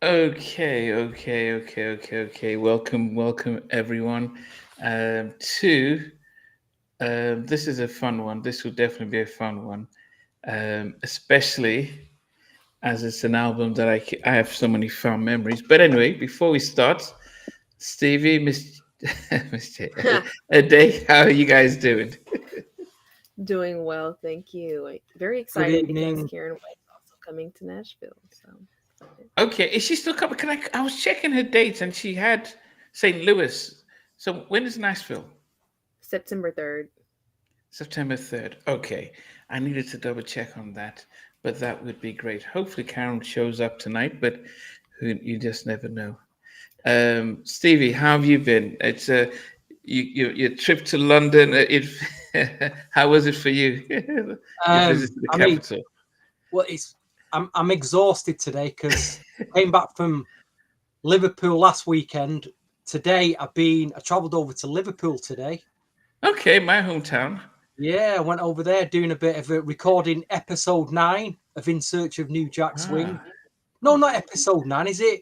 Okay. Welcome everyone to this is a fun one. This will definitely be a fun one, especially as it's an album that I have so many fond memories. But anyway, before we start, Stevie, Miss Miss J, a day, how are you guys doing? Doing well, thank you. Very Good excited because evening. Karyn White's also coming to Nashville, so excited. Okay, is she still coming? I was checking her dates and she had St. Louis. So when is Nashville? September 3rd. September 3rd. Okay. I needed to double check on that, but that would be great. Hopefully, Karen shows up tonight, but you just never know. Stevie, how have you been? It's your trip to London. How was it for you? Your visit to the I mean, capital. well, I'm exhausted today because I came back from Liverpool last weekend. Today I travelled over to Liverpool today. Okay, my hometown. Yeah, I went over there doing a bit of a recording episode 9 of In Search of New Jack Swing. Ah, No, not episode 9, is it?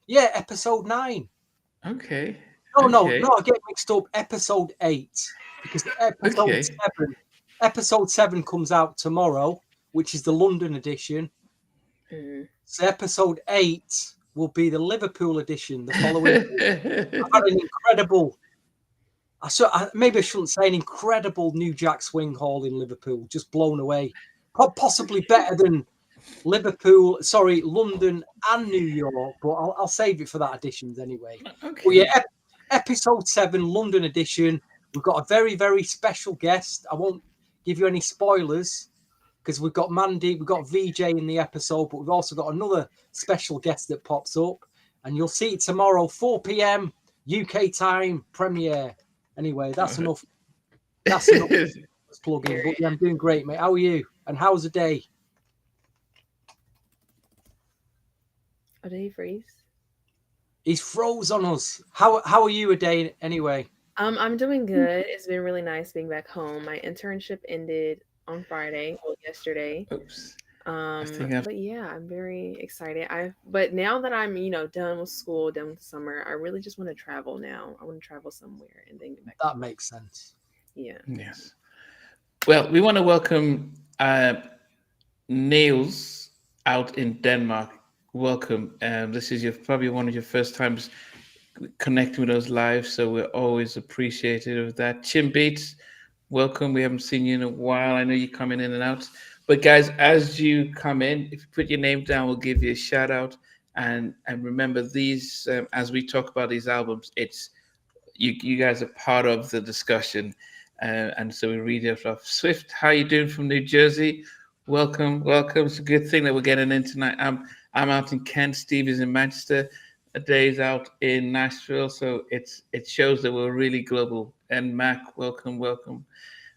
Yeah, episode 9. okay, No, okay, I get mixed up. Episode 8 because okay. episode 7 comes out tomorrow, which is the London edition. Mhm. So episode 8 will be the Liverpool edition the following week. I've had an incredible. Maybe I shouldn't say an incredible New Jack Swing Hall in Liverpool. Just blown away. Possibly better than Liverpool. Sorry, London and New York. But I'll save it for that editions anyway. But yeah, Okay. episode 7, London edition. We've got a very, very special guest. I won't give you any spoilers because we've got Mandy, we've got VJ in the episode, but we've also got another special guest that pops up. And you'll see it tomorrow, 4 p.m. UK time premiere. Anyway, that's enough. That's enough plugging. But yeah, I'm doing great, mate. How are you? And how's the day? Oh, did he freeze? He's froze on us. How are you a day anyway? I'm doing good. It's been really nice being back home. My internship ended on Friday, well, yesterday. Oops. I think I've But yeah, I'm very excited. But now that I'm, done with school, done with summer, I really just want to travel now. I want to travel somewhere and then get back to That work. makes sense. Yeah. yes. Well, we want to welcome Niels out in Denmark. Welcome. This is your probably one of your first times connecting with us live, so we're always appreciative of that. Chim Beats, welcome. We haven't seen you in a while. I know you're coming in and out. But guys, as you come in, if you put your name down, we'll give you a shout out. And remember these as we talk about these albums, it's you guys are part of the discussion. And so we read it off. Swift, how you doing from New Jersey? Welcome. It's a good thing that we're getting in tonight. I'm out in Kent. Steve is in Manchester. A day's out in Nashville. So it shows that we're really global. And Mac, welcome.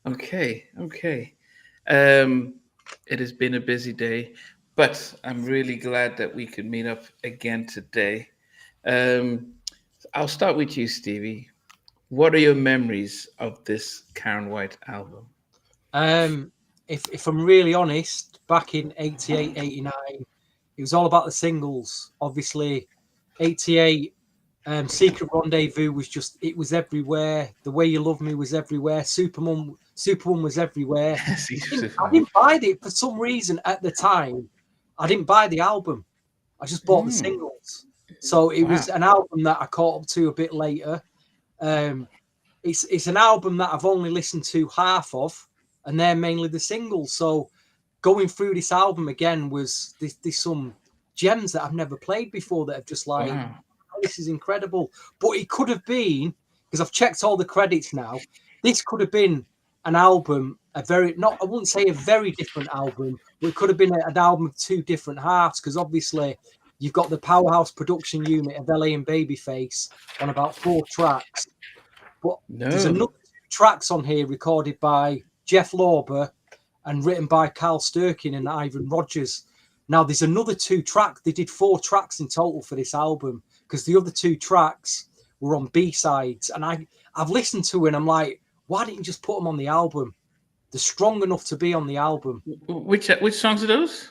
Okay. Um, it has been a busy day, but I'm really glad that we could meet up again today. Um, I'll start with you, Stevie. What are your memories of this Karen White album? Um, if I'm really honest, back in 88, 89, it was all about the singles. Obviously, 88, Secret Rendezvous was it was everywhere. The Way You Love Me was everywhere. Superman was everywhere. I didn't buy it for some reason at the time. I didn't buy the album. I just bought the Mm, singles. So it wow. was an album that I caught up to a bit later. Um, it's an album that I've only listened to half of, and they're mainly the singles. So going through this album again was there's some gems that I've never played before that have just like, Wow. oh, this is incredible. But it could have been, because I've checked all the credits now, this could have been an album, I wouldn't say a very different album, but it could have been an album of two different halves, because obviously you've got the powerhouse production unit of LA and Babyface on about 4 tracks. But there's No. another 2 tracks on here recorded by Jeff Lorber and written by Carl Sturkin and Ivan Rogers. Now, there's another 2 tracks. They did 4 tracks in total for this album because the other 2 tracks were on B-sides. And I've listened to it and I'm like, why didn't you just put them on the album? They're strong enough to be on the album. Which songs are those?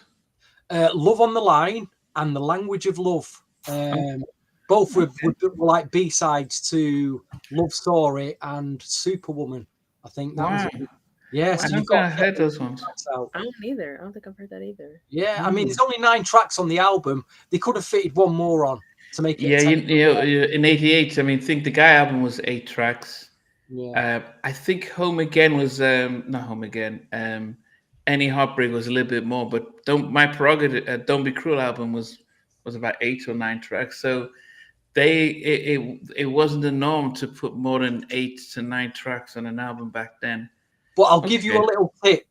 Love on the Line and The Language of Love. Both were like B-sides to Love Story and Superwoman. I think that was Wow. it. Yeah, so I you've don't think got I heard those ones. tracks out. I don't either. I don't think I've heard that either. Yeah, I mean, there's only 9 tracks on the album. They could have fitted one more on to make it. Yeah, in '88, I mean, I think the Guy album was 8 tracks. Yeah. I think Home Again was not Home Again. Any Heartbreak was a little bit more, but My Prerogative, Don't Be Cruel album was about 8 or 9 tracks. So it wasn't the norm to put more than 8 to 9 tracks on an album back then. But I'll give you a little tip.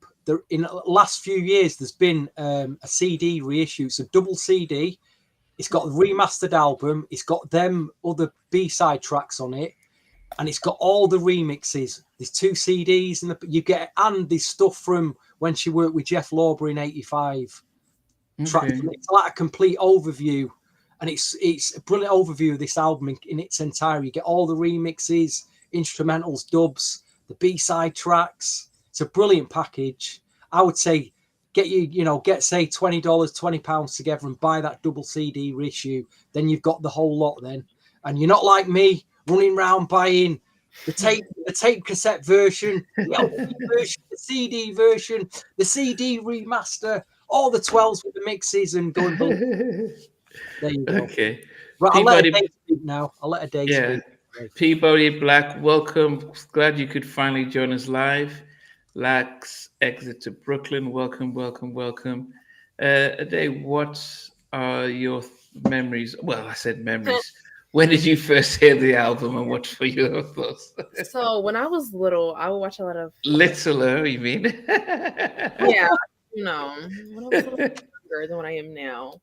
In the last few years, there's been a CD reissue. It's a double CD. It's got the remastered album. It's got them other B-side tracks on it. And it's got all the remixes. There's 2 CDs and there's stuff from when she worked with Jeff Lorber in '85. Tracks. It's like a complete overview. And it's a brilliant overview of this album in its entirety. You get all the remixes, instrumentals, dubs, the B-side tracks. It's a brilliant package. I would say get say $20, £20 together and buy that double CD reissue. Then you've got the whole lot then. And you're not like me running around buying the tape cassette version, the LP version, the CD version, the CD remaster, all the 12s with the mixes and going There you go. Okay. Right, I'll let a day speak now. I'll let a day speak. Peabody Black, welcome. Glad you could finally join us live. Lax Exit to Brooklyn, welcome. Ade, what are your memories? Well, I said memories. When did you first hear the album and what were your thoughts? So when I was little, I would watch a lot of Littler, you mean? Yeah, when I was a little younger than what I am now.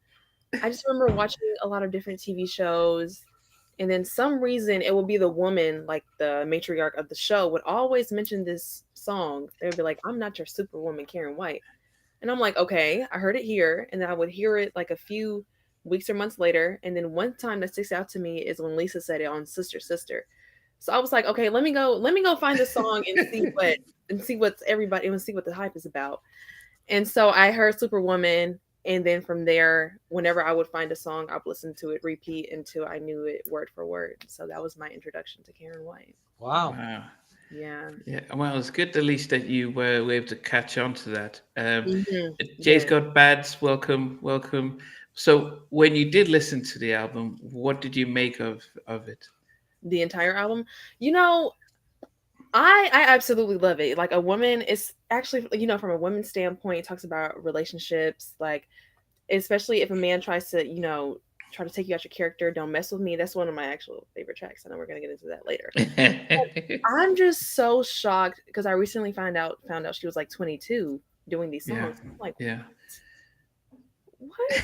I just remember watching a lot of different TV shows, and then some reason it would be the woman, like the matriarch of the show, would always mention this song. They would be like, "I'm not your superwoman, Karyn White," and I'm like, "Okay, I heard it here," and then I would hear it like a few weeks or months later, and then one time that sticks out to me is when Lisa said it on Sister Sister. So I was like, "Okay, let me go find the song and see what the hype is about." And so I heard Superwoman. And then from there, whenever I would find a song, I would listen to it repeat until I knew it word for word. So that was my introduction to Karyn White. Wow. Yeah. Well, it's good at least that you were able to catch on to that. Jay's Got Bads, welcome. So when you did listen to the album, what did you make of it? The entire album? I absolutely love it. Like, a woman is actually, from a woman's standpoint, it talks about relationships, like, especially if a man tries to, try to take you out your character, Don't Mess With Me. That's one of my actual favorite tracks. I know we're going to get into that later. I'm just so shocked because I recently found out she was like 22 doing these songs. Yeah. I'm like, yeah. What?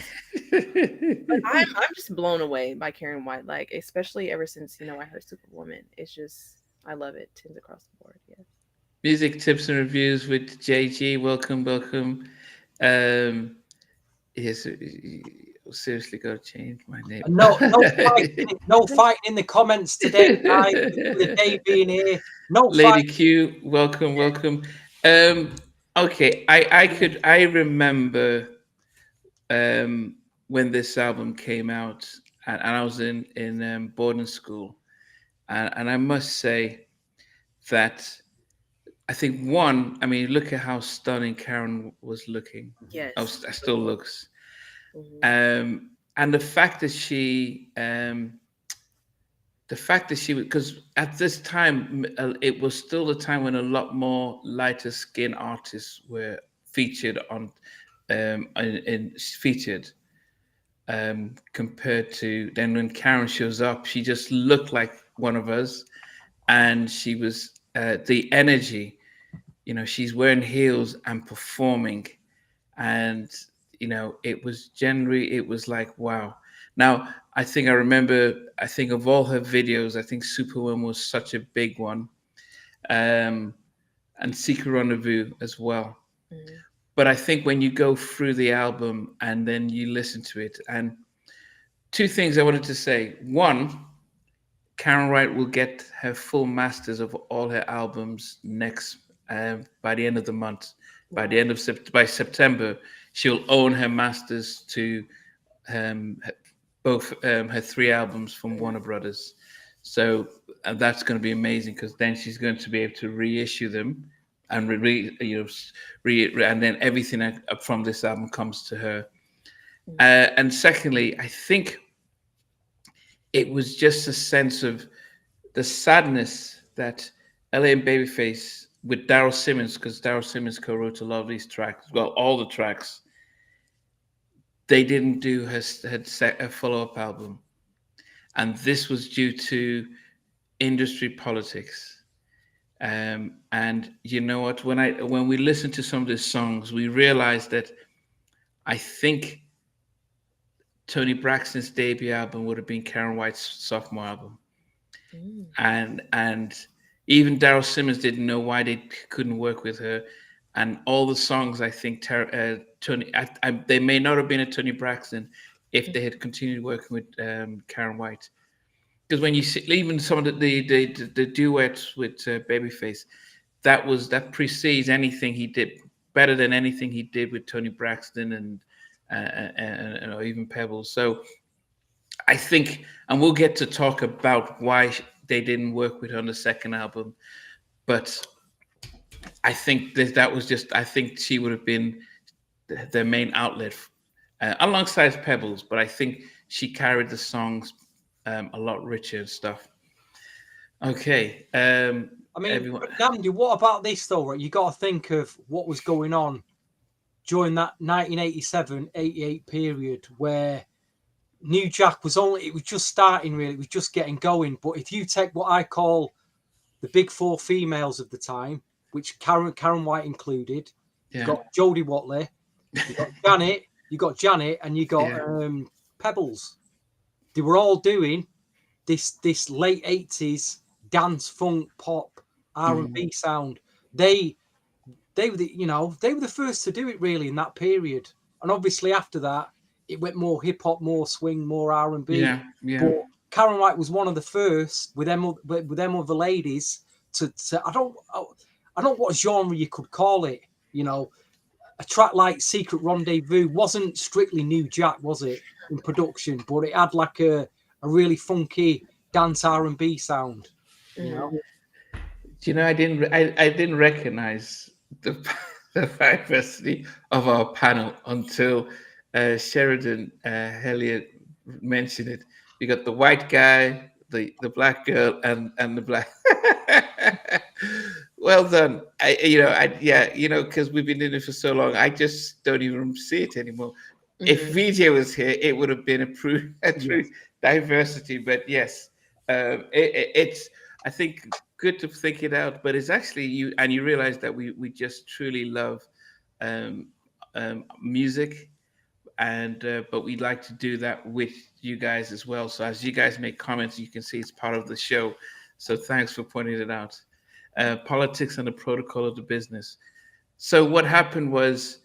But I'm just blown away by Karyn White, like, especially ever since, I heard Superwoman. It's just, I love it. Tens across the board. Yeah. Music tips and reviews with JG. Welcome. Yes, seriously, got to change my name. No fighting in the comments today, guys. With the day being here, no Lady fighting. Q, welcome. Okay, I remember when this album came out, and I was in boarding school, and I must say that I think look at how stunning Karyn was looking. Yes. Still looks. And the fact that she because at this time it was still the time when a lot more lighter skin artists were featured compared to then when Karyn shows up, she just looked like one of us, and she was the energy, she's wearing heels and performing, and it was like, wow. Now I think of all her videos, I think Superwoman was such a big one, and Secret Rendezvous as well. But I think when you go through the album and then you listen to it, and two things I wanted to say. One, Karyn White will get her full masters of all her albums next by the end of the month. By September, she'll own her masters to both her 3 albums from Warner Brothers. So that's going to be amazing because then she's going to be able to reissue them and and then everything from this album comes to her. And secondly, I think it was just a sense of the sadness that LA and Babyface with Daryl Simmons, because Daryl Simmons co-wrote a lot of these tracks, well, all the tracks, they didn't do her follow-up album. And this was due to industry politics. And you know what? When we listen to some of these songs, we realize that I think Tony Braxton's debut album would have been Karyn White's sophomore album. And even Daryl Simmons didn't know why they couldn't work with her. And all the songs, I think Tony, they may not have been a Tony Braxton if they had continued working with Karyn White. Because when you see even some of the duets with Babyface, that precedes anything he did, better than anything he did with Tony Braxton and or even Pebbles. So I think, and we'll get to talk about why they didn't work with her on the second album, but I think that was just, I think she would have been their main outlet alongside Pebbles, but I think she carried the songs a lot richer and stuff. Okay. I mean, Dandy, what about this though? Right, you got to think of what was going on during that 1987-88 period where New Jack was just starting really, it was just getting going. But if you take what I call the big four females of the time, which Karyn White included, you got Jodie Watley, you got Janet, and you got Pebbles. They were all doing this late 80s dance, funk, pop, R&B sound. They were the first to do it really in that period. And obviously after that, it went more hip hop, more swing, more R&B. Yeah. But Karyn White was one of the first with them other ladies to I don't know what genre you could call it. You know, a track like Secret Rendezvous wasn't strictly New Jack, was it, in production? But it had like a really funky dance R&B sound. You know. Do you know, I didn't recognize the diversity of our panel until Sheridan Elliott mentioned it. You got the white guy, the black girl, and the black. Well done. Because we've been doing it for so long, I just don't even see it anymore. If VJ was here, it would have been a true diversity. But yes, it's, I think, good to think it out. But it's actually you realize that we just truly love music, and but we'd like to do that with you guys as well. So as you guys make comments, you can see it's part of the show. So thanks for pointing it out. Politics and the protocol of the business. So what happened was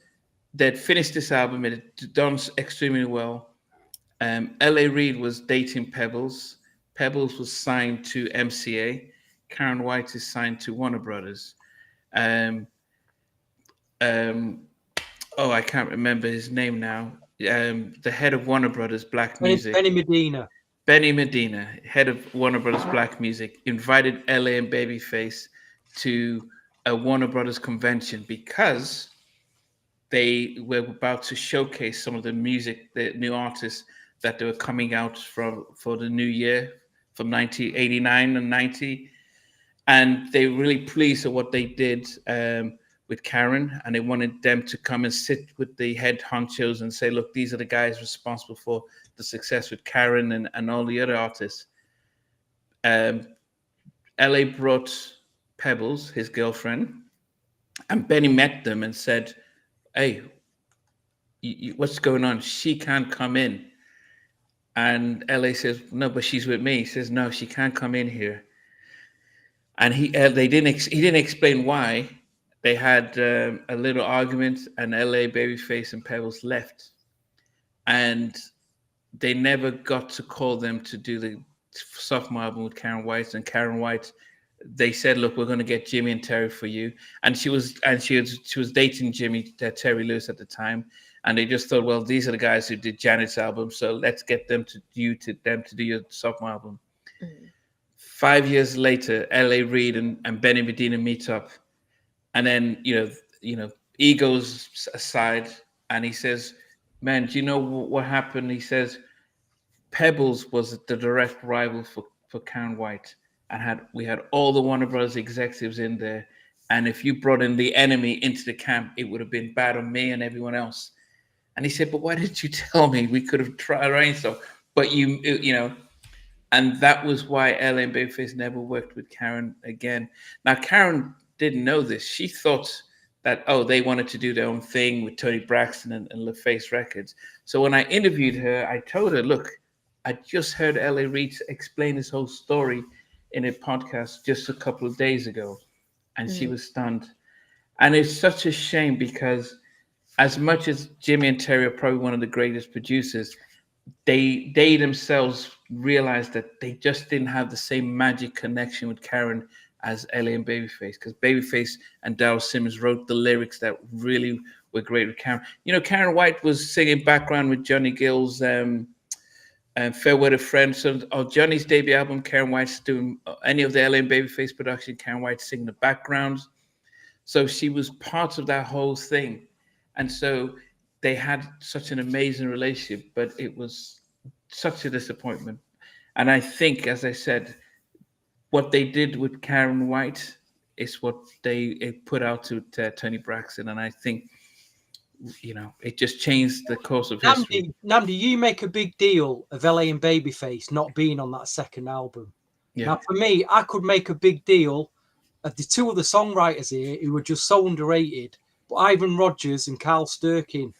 they'd finished this album, it had done extremely well. L.A. Reid was dating Pebbles. Pebbles was signed to MCA. Karyn White is signed to Warner Brothers. I can't remember his name now. The head of Warner Brothers Black Music. Benny Medina, head of Warner Brothers Black Music, invited LA and Babyface to a Warner Brothers convention because they were about to showcase some of the music, the new artists that they were coming out for the new year from 1989 and 90. And they were really pleased with what they did with Karyn, and they wanted them to come and sit with the head honchos and say, look, these are the guys responsible for the success with Karyn and all the other artists. LA brought Pebbles, his girlfriend, and Benny met them and said, hey, what's going on? She can't come in. And LA says, no, but she's with me. He says, no, she can't come in here. And he didn't explain why. They had a little argument, and LA, Babyface, and Pebbles left. And they never got to call them to do the sophomore album with Karyn White. And Karyn White they said, "Look, we're going to get Jimmy and Terry for you," and she was dating Jimmy Terry Lewis at the time, and they just thought, well, these are the guys who did Janet's album, so let's get them to do your sophomore album. Mm-hmm. 5 years later, L.A. Reid and Benny Medina meet up, and then egos aside, and he says, "Man, do you know what happened?" He says, "Pebbles was the direct rival for Karyn White, and we had all the Warner Brothers executives in there. And if you brought in the enemy into the camp, it would have been bad on me and everyone else." And he said, "But why didn't you tell me? We could have tried arranged stuff." But and that was why LA and Babyface never worked with Karyn again. Now, Karyn didn't know this. She thought that, they wanted to do their own thing with Tony Braxton and LaFace Records. So when I interviewed her, I told her, "Look, I just heard L.A. Reid explain his whole story in a podcast just a couple of days ago," and she was stunned. And it's such a shame because as much as Jimmy and Terry are probably one of the greatest producers, they themselves realized that they just didn't have the same magic connection with Karyn as L.A. and Babyface, because Babyface and Darryl Simmons wrote the lyrics that really were great with Karyn. Karyn White was singing background with Johnny Gill's and Fair Weather Friends. So on Johnny's debut album, Karyn White's doing any of the LA and Babyface production, Karyn White's singing the backgrounds. So she was part of that whole thing. And so they had such an amazing relationship, but it was such a disappointment. And I think, as I said, what they did with Karyn White is what they put out to Tony Braxton. And I think, it just changed the course of history. Namdi, you make a big deal of LA and Babyface not being on that second album. Yeah. Now, for me, I could make a big deal of the two other songwriters here who were just so underrated, but Ivan Rogers and Carl Sturkin.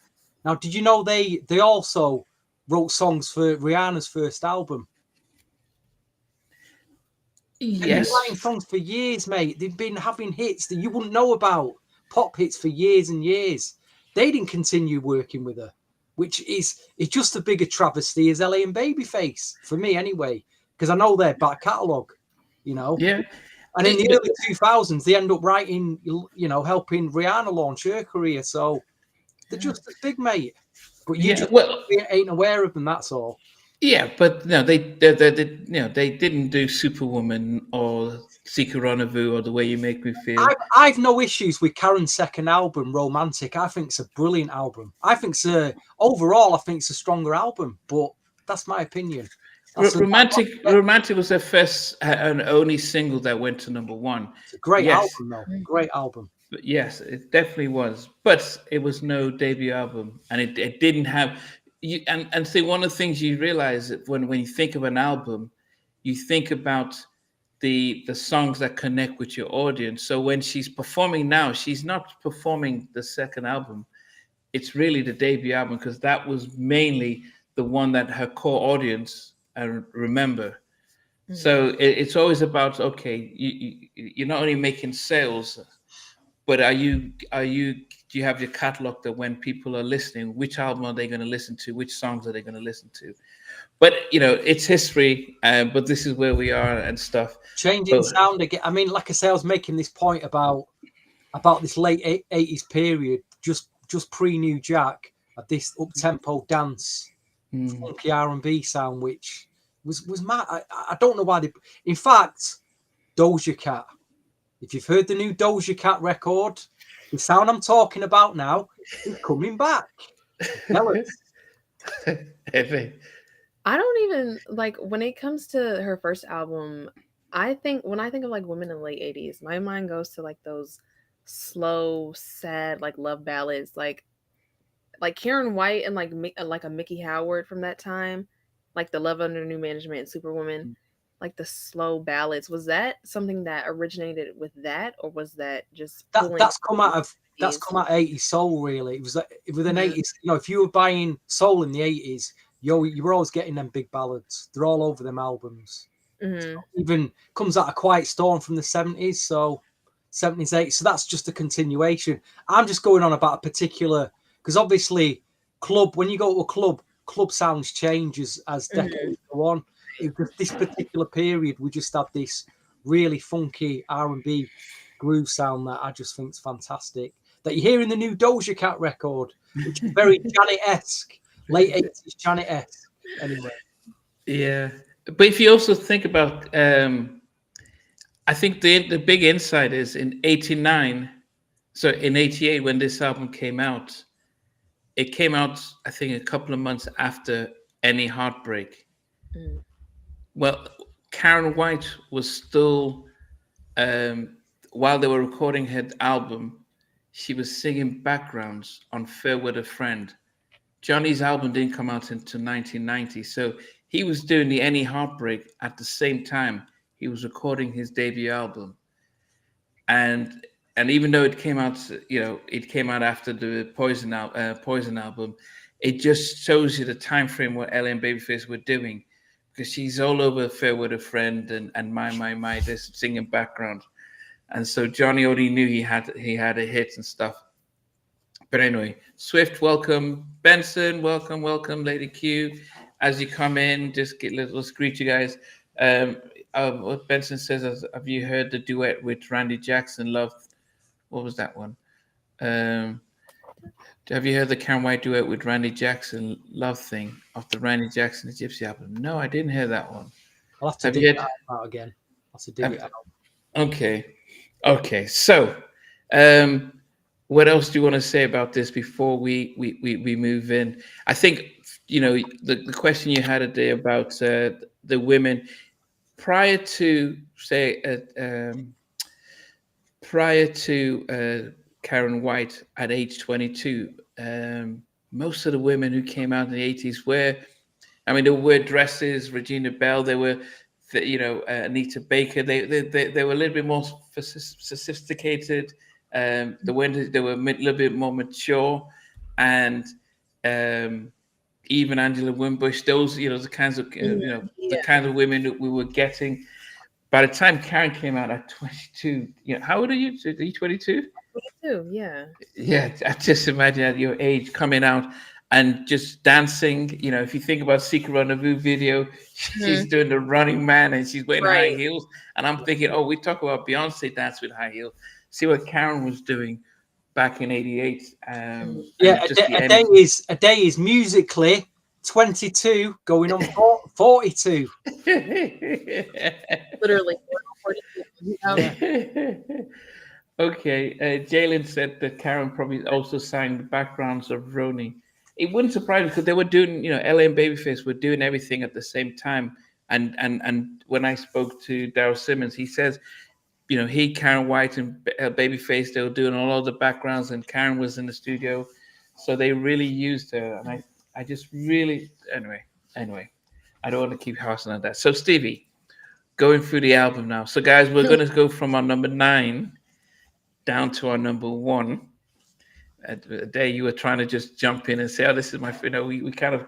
Now, did you know they also wrote songs for Rihanna's first album? Yes. They've been writing songs for years, mate. They've been having hits that you wouldn't know about, pop hits for years and years. They didn't continue working with her, which is just a bigger travesty as LA and Babyface, for me anyway, because I know their back catalogue, Yeah. And in the early 2000s, they end up writing, helping Rihanna launch her career. So they're just as big, mate. But you ain't aware of them, that's all. Yeah, but no, they didn't do Superwoman or Secret Rendezvous or The Way You Make Me Feel. I've no issues with Karyn's second album, Romantic. I think it's a brilliant album. Overall, I think it's a stronger album, but that's my opinion. Romantic was their first and only single that went to number one. It's a great album, though. Great album. But yes, it definitely was. But it was no debut album, and it didn't have. And see, one of the things you realize when you think of an album, you think about the songs that connect with your audience. So when she's performing now, she's not performing the second album. It's really the debut album, because that was mainly the one that her core audience remember. Mm-hmm. So it's always about, okay, you're not only making sales, but do you have your catalog that when people are listening, which album are they going to listen to? Which songs are they going to listen to? But, it's history, but this is where we are and stuff. Changing sound again. I mean, like I say, I was making this point about this late 80s period, just pre-New Jack, of this up-tempo dance, funky R&B sound, which was mad. I don't know why in fact, Doja Cat. If you've heard the new Doja Cat record, the sound I'm talking about now is coming back. Heavy. I don't even when it comes to her first album. When I think of women in the late 80s, my mind goes to those slow, sad love ballads, like Karyn White and a Mickey Howard from that time, the Love Under New Management and Superwoman. The slow ballads. Was that something that originated with that, or was that just that's come out of 80s soul? Really, it was with an 80s. If you were buying soul in the 80s, you were always getting them big ballads. They're all over them albums. So even comes out a Quiet Storm from the 70s, so 70s, 80s. So that's just a continuation. I'm just going on about a particular, because obviously when you go to a club sounds change as decades go on. This particular period, we just had this really funky R&B groove sound that I just think is fantastic. That you hear in the new Doja Cat record, which is very Janet-esque, late 80s Janet-esque. Anyway. Yeah. But if you also think about, I think the big insight is in '89, so in '88 when this album came out, it came out I think a couple of months after Any Heartbreak. Mm. Well, Karyn White was still, while they were recording her album, she was singing backgrounds on Fair Weather Friend. Johnny's album didn't come out until 1990, so he was doing the Any Heartbreak at the same time he was recording his debut album. And even though it came out, it came out after the Poison album, it just shows you the time frame what Ellie and Babyface were doing, because she's all over Fair With a Friend and My, this singing background, and so Johnny already knew he had a hit and stuff. But anyway, Swift, welcome. Benson, welcome, Lady Q. As you come in, let's greet you guys. What Benson says is, have you heard the duet with Randy Jackson? Love, what was that one? Have you heard the Karyn White duet with Randy Jackson, Love Thing, off the Randy Jackson The Gypsy album? No, I didn't hear that one. I'll have to dig it out again. I'll have to dig it out. Okay. So, what else do you want to say about this before we move in? I think the question you had today about the women prior to Karyn White at age 22. Most of the women who came out in the 80s they wore dresses. Regina Belle, they were, Anita Baker. They were a little bit more sophisticated. They were a little bit more mature, and even Angela Winbush. Those, the kinds of the kind of women that we were getting. By the time Karyn came out at 22, how old are you? Are you 22? 22, yeah. Yeah, I just imagine at your age coming out and just dancing. If you think about Secret Rendezvous video, she's doing the Running Man and she's wearing high heels. And I'm thinking, we talk about Beyonce dance with high heels. See what Karyn was doing back in '88. A day is musically 22 going on 42. Literally. Okay, Jalen said that Karyn probably also sang the backgrounds of Roni. It wouldn't surprise me because they were doing, LA and Babyface were doing everything at the same time. And when I spoke to Daryl Simmons, he says, he, Karyn White, and Babyface, they were doing all of the backgrounds, and Karyn was in the studio, so they really used her. And I just really, anyway, I don't want to keep harsing on that. So Stevie, going through the album now. So guys, we're going to go from our number 9 down to our number 1. Day you were trying to just jump in and say, this is my, we kind of,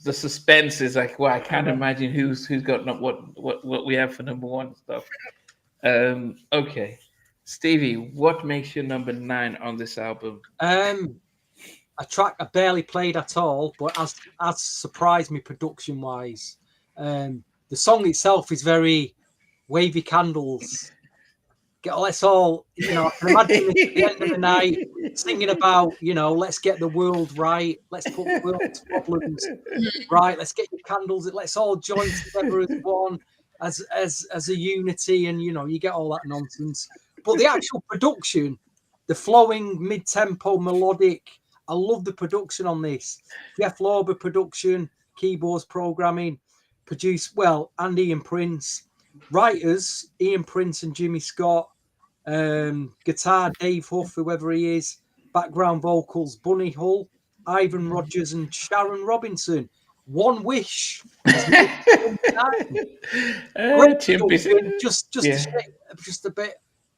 the suspense is like, I can't imagine who's got what we have for number 1 stuff. Okay, Stevie, what makes you number 9 on this album? A track I barely played at all, but as surprised me production wise. The song itself is very Wavy Candles. Let's all, I can imagine this at the end of the night singing about, let's get the world right. Let's put the world's problems right. Let's get your candles. Let's all join together as one, as a unity. And, you get all that nonsense. But the actual production, the flowing mid-tempo melodic, I love the production on this. Jeff Lorber production, keyboards programming, produced, and Ian Prince. Writers, Ian Prince and Jimmy Scott. Guitar, Dave Huff, whoever he is. Background vocals, Bunny Hull, Ivan Rogers and Sharon Robinson. One Wish. Just a bit.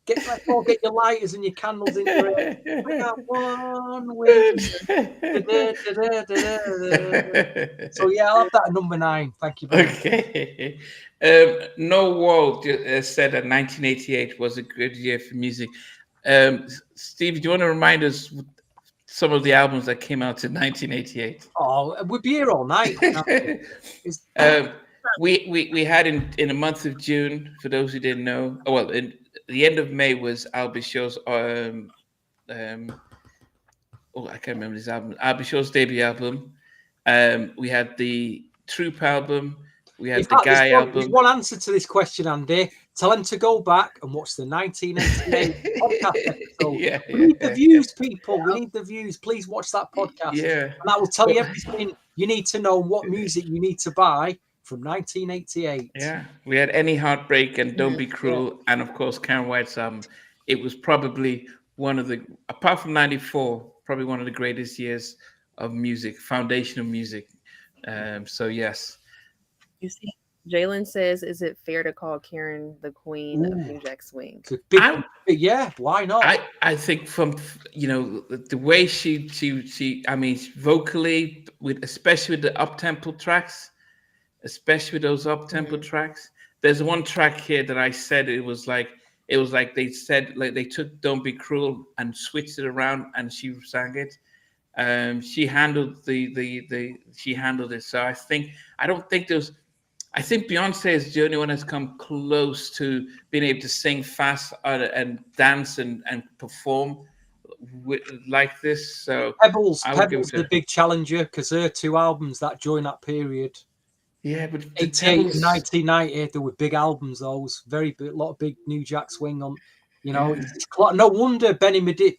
Let's all get your lighters and your candles in your head. I got one wish. So yeah, I'll have that at number 9. Thank you very much. Okay. No Wall said that 1988 was a good year for music. Steve, do you want to remind us some of the albums that came out in 1988? Oh, we'd be here all night. we had in the month of June. For those who didn't know, oh, well, in the end of May was Albie Shaw's um oh, I can't remember this album. Albie Shaw's debut album. We had the Troop album. We In had the fact, Guy there's album. one answer to this question, Andy. Tell him to go back and watch the 1988 podcast episode. Yeah, We need the views, people. We need the views. Please watch that podcast. yeah. And that will tell you Well, everything you need to know, what music you need to buy from 1988. yeah, we had Any Heartbreak and Don't Be Cruel, and of course Karen White's album. It was probably one of the, apart from '94, probably one of the greatest years of music, foundational music. So yes, You see, Jalen says, "Is it fair to call Karyn the queen of New Jack Swing?" It's a big, I yeah, why not? I think from the way I mean vocally, with especially with the up tempo tracks, especially with those up tempo tracks. There's one track here that I said it was like they said, like, they took "Don't Be Cruel" and switched it around and she sang it. She handled she handled it. So I don't think there's. I think Beyonce is the only one that's come close to being able to sing fast and dance and perform like this. So Pebbles I would give it the big challenger, because her two albums that during that period, yeah, but the 88 and Pebbles, 1990, there were big albums. Those very big, lot of big New Jack Swing on. Yeah. No wonder Benny Medina.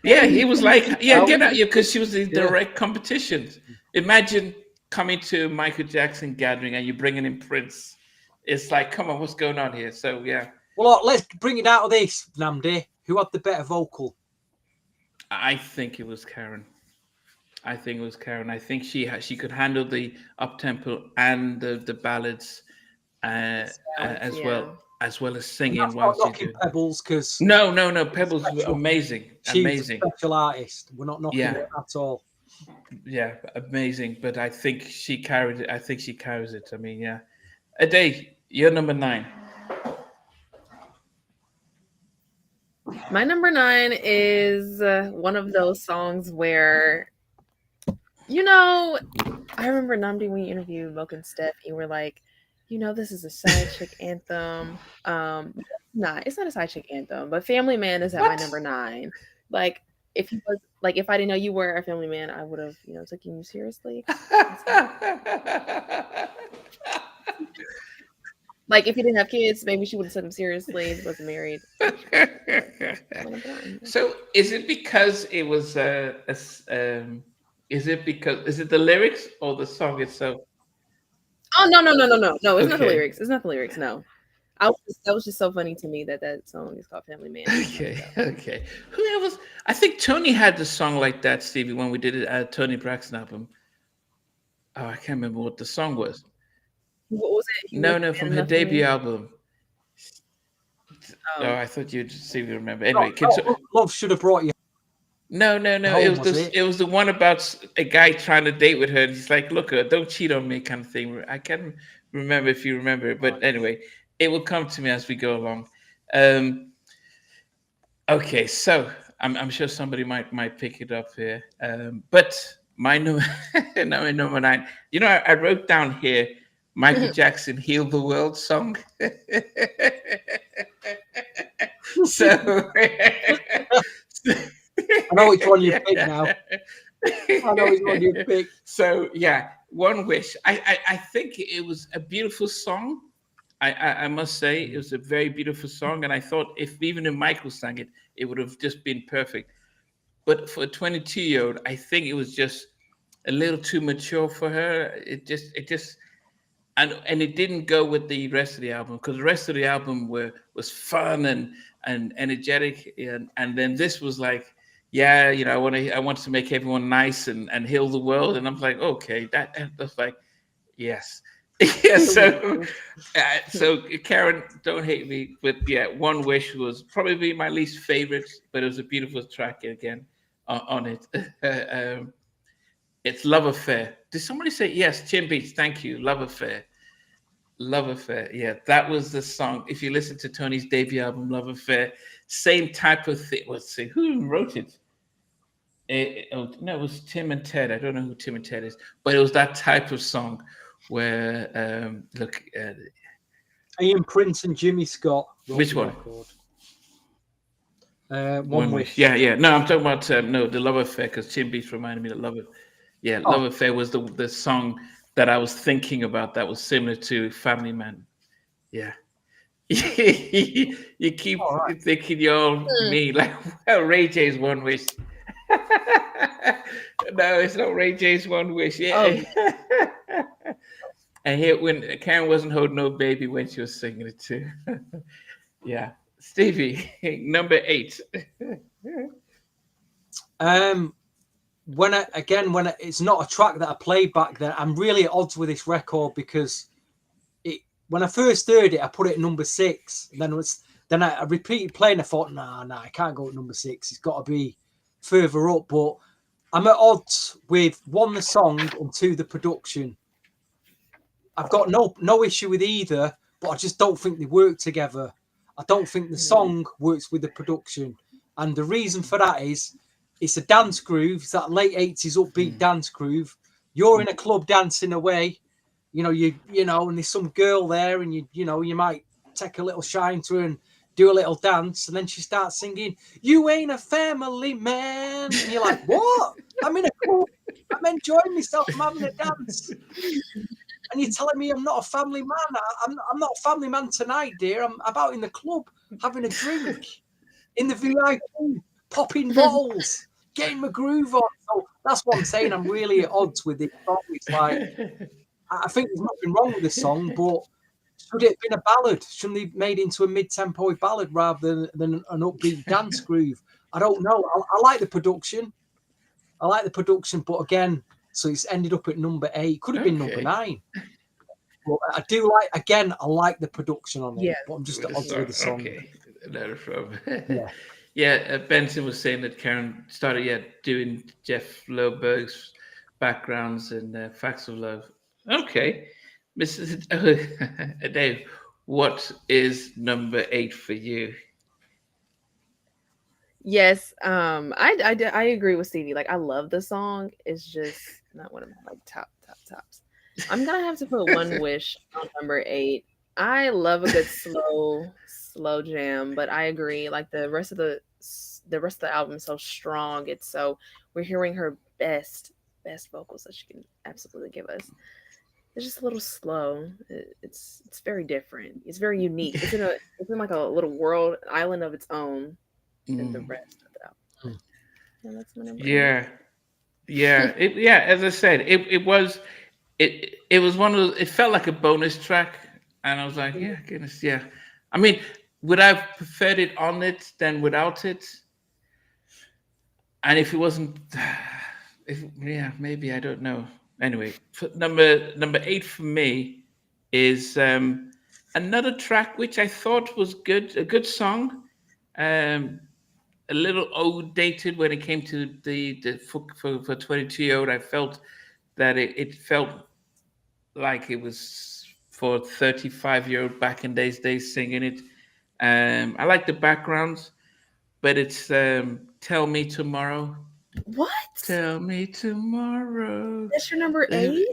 yeah, he was like, yeah, get out, because she was the direct competition. Imagine coming to Michael Jackson gathering and you're bringing in Prince. It's like, come on, what's going on here? So yeah. Well, let's bring it out of this, Namdi. Who had the better vocal? I think it was Karyn. I think she could handle the up tempo and the ballads as well as singing while she did. Pebbles, because no, Pebbles was amazing. She's a special artist. We're not knocking it at all. Yeah, amazing. But I think she carried it. I think she carries it. I mean, yeah. Ade, you're number 9. My number 9 is one of those songs where, I remember, Namdi, when you interviewed Milk and Steph, you were like, this is a side chick anthem. It's not a side chick anthem, but Family Man is at my number 9. Like, if I didn't know you were a family man, I would have, taken you seriously. Like, if you didn't have kids, maybe she would have taken him seriously. If he wasn't married. So, is it because it was is it the lyrics or the song itself? Oh, no! It's not the lyrics. It's not the lyrics. No. That was just so funny to me that song is called Family Man. Okay. Who was? I think Tony had the song like that, Stevie, when we did it at Tony Braxton album. Oh, I can't remember what the song was. What was it? No, from her debut album. Oh, I thought you'd see if you remember. Anyway, Love Should Have Brought You. No. It was the one about a guy trying to date with her, and he's like, "Look, don't cheat on me," kind of thing. I can't remember if you remember it, but anyway. It will come to me as we go along. Okay, so I'm sure somebody might pick it up here. But my number 9. I wrote down here Michael Jackson "Heal the World" song. So I know which one you pick now. I know which one you pick. So yeah, One Wish. I think it was a beautiful song. I must say it was a very beautiful song, and I thought if Michael sang it, it would have just been perfect. But for a 22-year-old, I think it was just a little too mature for her. It just and it didn't go with the rest of the album, because the rest of the album was fun and energetic, and then this was like, I want to make everyone nice and heal the world, and I'm like, okay, that's like, yes. Yeah, so Karyn, don't hate me, but yeah, One Wish was probably my least favorite, but it was a beautiful track again on it. It's Love Affair. Did somebody say yes? Chin Beats, thank you. Love Affair. Yeah, that was the song. If you listen to Tony's debut album, Love Affair, same type of thing. Let's see, who wrote it? Oh, no, it was Tim and Ted. I don't know who Tim and Ted is, but it was that type of song where look, Ian Prince and Jimmy Scott wrote which the one? record. One Wish. Yeah, yeah. No, I'm talking about no, the Love Affair, because Tim Beats reminded me of Love. Yeah, Oh. Love Affair was the song that I was thinking about that was similar to Family Man. Yeah. You keep Right. thinking you're all me, like, well, Ray J's One Wish. No, it's not Ray J's One Wish. Yeah. Oh. And here, when Karyn wasn't holding no baby when she was singing it too. Yeah. Stevie, number 8. It's not a track that I played back then, I'm really at odds with this record because when I first heard it, I put it at number 6. And then I repeated playing. I thought, nah, I can't go at number 6. It's got to be further up. But I'm at odds with 1, the song, and 2, the production. I've got no issue with either, but I just don't think they work together. I don't think the song works with the production. And the reason for that is it's a dance groove. It's that late 80s upbeat dance groove. You're in a club dancing away. You know, and there's some girl there, and you might take a little shine to her and do a little dance, and then she starts singing, "You ain't a family man," and you're like, "What? I'm in a club. I'm enjoying myself. I'm having a dance." And you're telling me I'm not a family man? I'm not a family man tonight, dear. I'm out in the club having a drink in the VIP, popping bottles, getting my groove on. So that's what I'm saying. I'm really at odds with this song. It's like, I think there's nothing wrong with the song, but should it have been a ballad? Shouldn't they have made it into a mid-tempo ballad rather than an upbeat dance groove? I don't know. I like the production. But again, so it's ended up at number 8. Could have been number 9. But I do I like the production on it. Yeah. But I'm just at odds with the song. Okay, not a problem. Yeah. Yeah, Benson was saying that Karyn started doing Jeff Loberg's backgrounds and Facts of Love. Okay, Mrs. Dave, what is number 8 for you? Yes, I agree with Stevie. Like, I love the song. It's just not one of my like tops. I'm gonna have to put One Wish on number 8. I love a good slow jam, but I agree. Like the rest of the album is so strong. We're hearing her best vocals that she can absolutely give us. It's just a little slow. It's very different. It's very unique. It's in like a little world island of its own than the rest of the album. Yeah, that's my number 8. Yeah. As I said, it was one of those, it felt like a bonus track, and I was like, yeah, goodness, yeah. I mean, would I have preferred it on it than without it? And if it wasn't, maybe, I don't know. Anyway, number 8 for me is another track which I thought was good, a good song. A little old dated when it came to the for 22-year-old. I felt that it felt like it was for 35-year-old back in those days singing it. I like the backgrounds, but it's Tell Me Tomorrow. What? Tell me tomorrow. That's your number 8?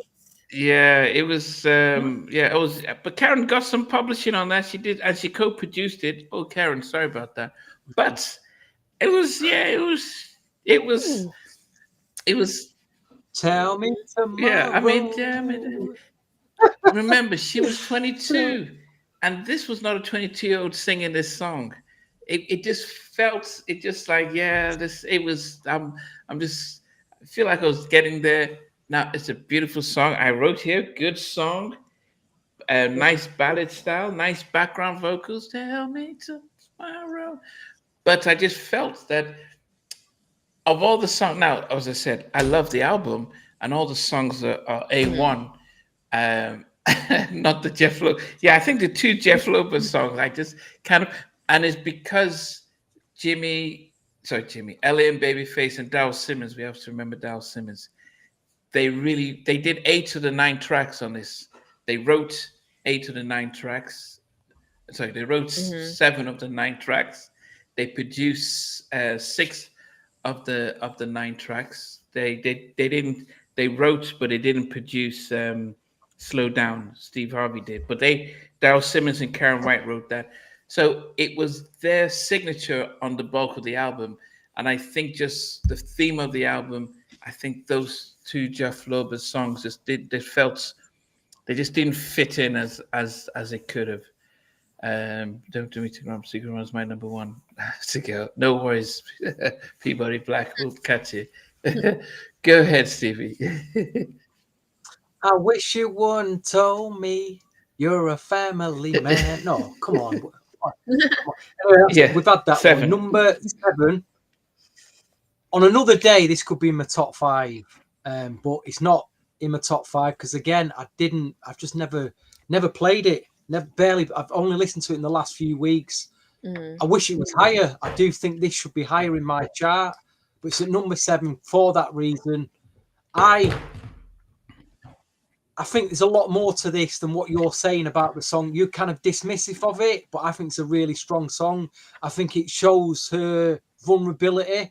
Yeah, it was. It was. But Karyn got some publishing on that. She did, and she co-produced it. Oh, Karyn, sorry about that. But it was. Yeah, it was. It was. It was. Tell me tomorrow. Yeah, I mean, remember, she was 22, and this was not a 22-year-old singing this song. It just felt. It just like, yeah, this. It was. I'm just. I feel like I was getting there. Now, it's a beautiful song. I wrote here, good song, nice ballad style, nice background vocals. Tell me tomorrow. But I just felt that of all the songs, now, as I said, I love the album, and all the songs are A1. Not the Jeff Loeb. Yeah, I think the 2 Jeff Loeb songs, I just kind of, and it's because Ellie and Babyface and Darryl Simmons, we have to remember Darryl Simmons. They did 8 of the 9 tracks on this. They wrote 8 of the 9 tracks. Sorry, they wrote 7 of the 9 tracks. They produced 6 of the 9 tracks. They didn't they wrote, but they didn't produce. Slow Down. Steve Harvey did, but Daryl Simmons and Karen White wrote that. So it was their signature on the bulk of the album, and I think just the theme of the album. I think those two Jeff Lorber songs they just didn't fit in as it could have. Don't do me too wrong. Secret was my number one to go. No worries, Peabody Black will catch you. Go ahead, Stevie. I wish you wouldn't told me you're a family man. No, come on. Yeah, we've had that 7. one. Number 7. On another day, this could be in my top 5, but it's not in my top 5 because again, I've just never played it. I've only listened to it in the last few weeks. I wish it was higher. I do think this should be higher in my chart, but it's at number 7 for that reason. I think there's a lot more to this than what you're saying about the song. You're kind of dismissive of it, but I think it's a really strong song. I think it shows her vulnerability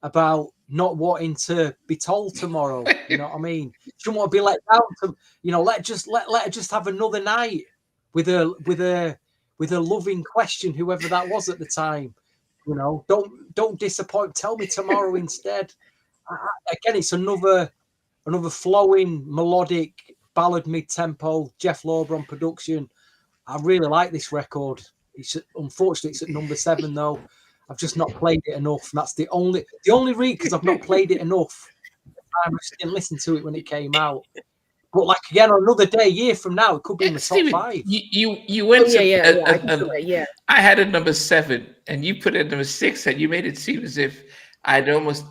about not wanting to be told tomorrow. You know what I mean? She don't want to be let down. Let her just have another night with a loving question, whoever that was at the time. Don't disappoint. Tell me tomorrow instead. Again, it's another flowing, melodic ballad mid-tempo, Jeff Lorber on production. I really like this record. Unfortunately, it's at number 7, though. I've just not played it enough. And that's the only reason because I've not played it enough. I just didn't listen to it when it came out. But like again, on another day, a year from now, it could be in the top 5. You went yeah. I had a number 7, and you put it at number 6, and you made it seem as if I'd almost.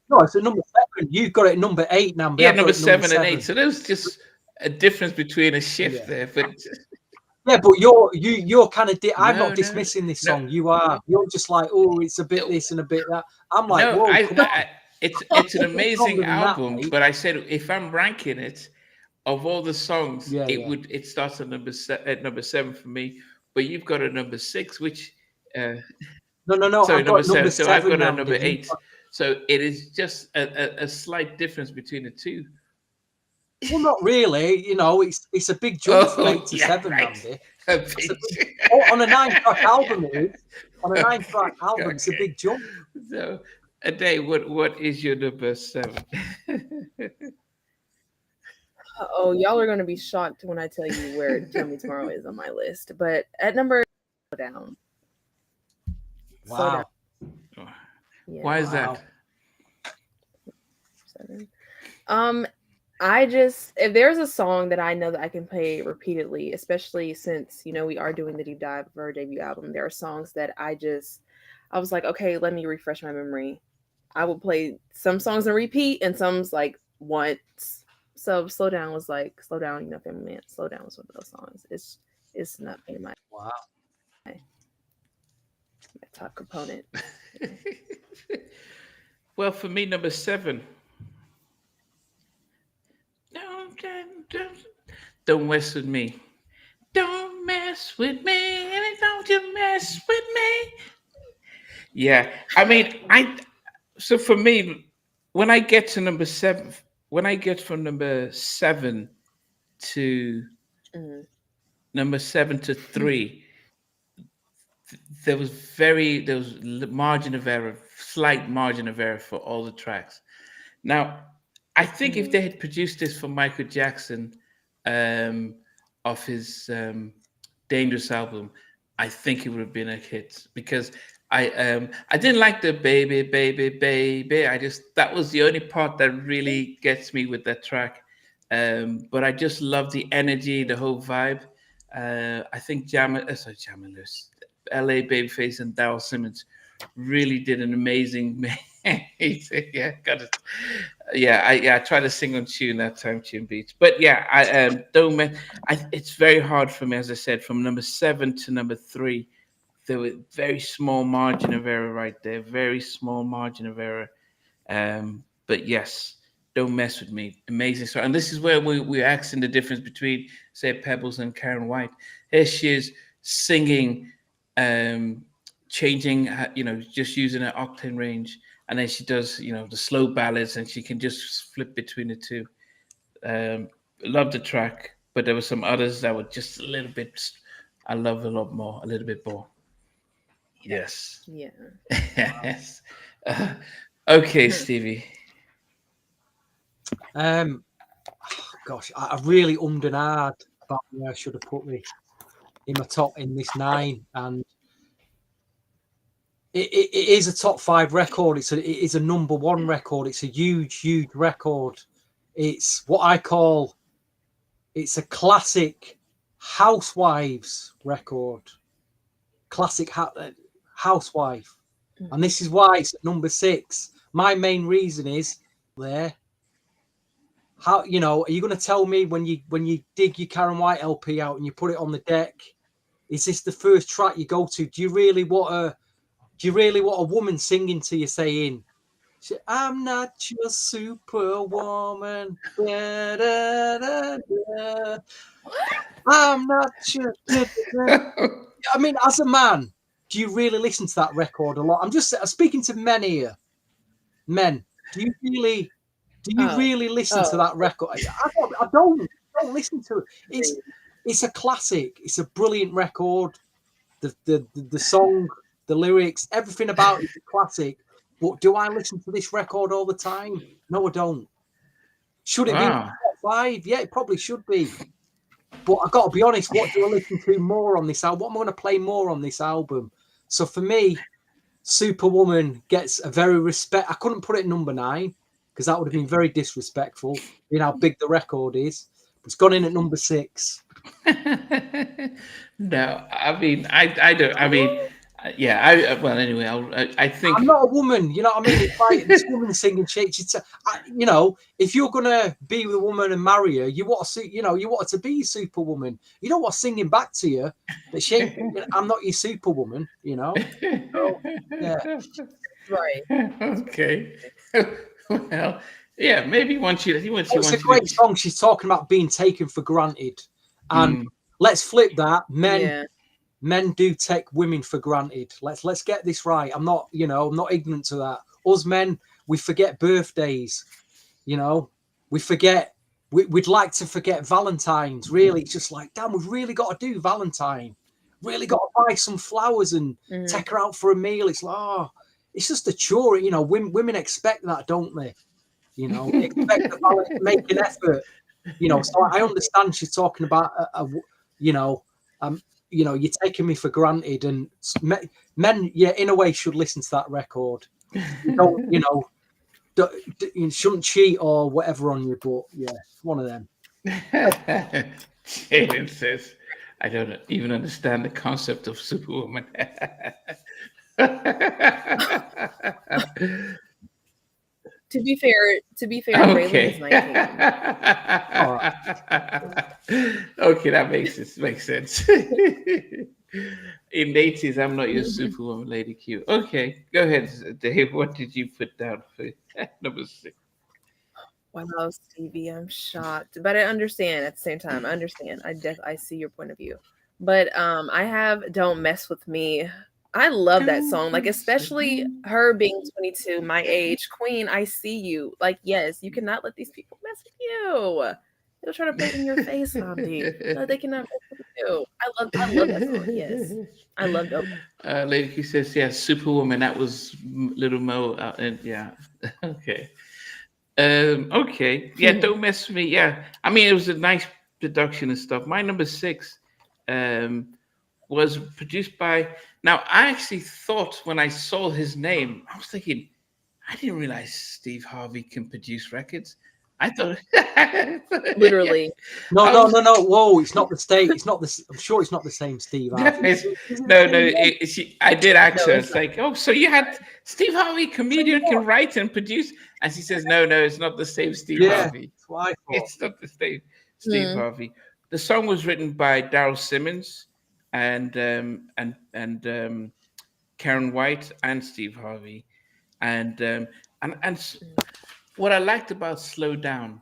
No, it's at number 7. You've got it at number 8 now. Yeah, number 7 and 8. So there was just a difference between a shift there, but. Yeah, but you're kind of. I'm not dismissing this song. You are. You're just like, oh, it's a bit this and a bit that. I'm like, whoa, come on. It's an amazing album. But I said if I'm ranking it, of all the songs, it starts at number 7 for me. But you've got a number 6, which. No. Sorry, number 7. So I've got a number 8. So it is just a slight difference between the two. Well, not really. It's a big jump from 8 to 7, Andy. On a 9-track album, it is. On a 9-track album, it's a big jump. So, Ade, what is your number 7? Oh, y'all are going to be shocked when I tell you where Tell Me Tomorrow is on my list. But at number Slow Down. Wow. Slow Down. Yeah. Why is that? 7. If there's a song that I know that I can play repeatedly, especially since, we are doing the deep dive of our debut album, there are songs that I was like, okay, let me refresh my memory. I will play some songs and repeat and some's like once. So Slow Down was like, Slow Down, Family Man. Slow Down was one of those songs. It's not in my top component. Well, for me, number 7. Don't mess with me. Don't mess with me. Don't you mess with me. Yeah. I mean, so for me, when I get to number 7, when I get from number 7 to number 7 to 3, there was margin of error, slight margin of error for all the tracks. Now, I think if they had produced this for Michael Jackson of his Dangerous album, I think it would have been a hit because I didn't like the baby, baby, baby. That was the only part that really gets me with that track. But I just love the energy, the whole vibe. I think Jamalus, LA Babyface and Daryl Simmons really did an amazing. Yeah, got it. I tried to sing on tune that time, tune beats. But yeah, it's very hard for me, as I said, from number 7 to number 3. There was very small margin of error right there, very small margin of error. But yes, Don't Mess With Me, amazing song. And this is where we're asking the difference between, say, Pebbles and Karen White. Here she is singing changing, just using an octane range, and then she does, the slow ballads, and she can just flip between the two. Love the track, but there were some others that were just a little bit. I love a lot more, a little bit more. Yes. Yeah. Yes. Okay, Stevie. Gosh, I really ummed and ahed about where I should have put me in my top in this 9, and it is a top 5 record. It is a number 1 record. It's a huge record. It's what I call, it's a classic housewives record. Classic housewife. And this is why it's at number 6. My main reason is there. How, are you going to tell me when you dig your Karyn White LP out and you put it on the deck, is this the first track you go to? Do you really want a woman singing to you saying, "I'm not your superwoman. Da, da, da, da. I'm not your." I mean, as a man, do you really listen to that record a lot? I'm just speaking to men here. Men, do you really listen to that record? I don't listen to it. It's a classic. It's a brilliant record. The song, the lyrics, everything about it is a classic. But do I listen to this record all the time? No, I don't. Should it be in the top 5? Yeah, it probably should be. But I've got to be honest, what do I listen to more on this album? What am I going to play more on this album? So for me, Superwoman gets a very respect. I couldn't put it at number 9 because that would have been very disrespectful, how big the record is. It's gone in at number 6. No, I mean, I don't. I mean, yeah. Well, anyway, I think I'm not a woman. You know what I mean? It's like this woman singing shit. If you're gonna be with a woman and marry her, you want her to be Superwoman. You don't want singing back to you that she ain't. I'm not your Superwoman. So, yeah. Right. Okay. Well, yeah. Maybe once It's a great song. She's talking about being taken for granted, and let's flip that. Men do take women for granted. Let's get this right. I'm not ignorant to that. Us men, we forget birthdays. We forget. We'd like to forget Valentine's. Really, it's just like, damn, we've really got to do Valentine. Really got to buy some flowers and take her out for a meal. It's like, it's just a chore. Women expect that, don't they? Expect the make an effort. So I understand she's talking about you're taking me for granted, and men, in a way, should listen to that record. You shouldn't cheat or whatever on you, but yeah, one of them. Jaden says, "I don't even understand the concept of Superwoman." To be fair, Okay. Raylan is 19. All right. Okay, that makes sense. In the 80s, I'm not your Superwoman, Lady Q. Okay, go ahead, Dave. What did you put down for number 6? Wow, Stevie, I'm shocked, but I understand at the same time. I understand. I see your point of view, but I have "Don't Mess with Me." I love that song, like especially her being 22, my age. Queen, I see you. Like, yes, you cannot let these people mess with you. They'll try to put it in your face, Andy. No, they cannot mess with you. I love that song. Yes, I love it. Lady Q says, "Yeah, Superwoman." That was Little Mo, and yeah, okay. Okay, yeah, "Don't Mess with Me." Yeah, I mean, it was a nice production and stuff. My number 6 was produced by. Now, I actually thought when I saw his name, I was thinking, I didn't realize Steve Harvey can produce records. I thought Literally. No. Whoa, it's not the same. It's not the. I'm sure it's not the same Steve Harvey. I did ask her. It's like, oh, so you had Steve Harvey, comedian, can write and produce, and she says, no, it's not the same Steve Harvey. That's what I thought. It's not the same Steve Harvey. The song was written by Daryl Simmons and Karyn White and Steve Harvey, and what I liked about "Slow Down"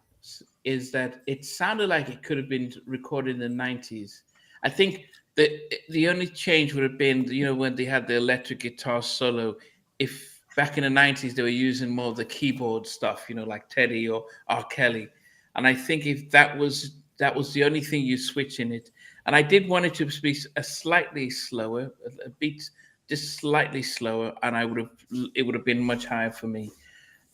is that it sounded like it could have been recorded in the 90s. I think the only change would have been, when they had the electric guitar solo. If back in the 90s they were using more of the keyboard stuff, like Teddy or R. Kelly, and I think if that was the only thing you switch in it, and I did want it to be a slightly slower, a beat just slightly slower, and it would have been much higher for me.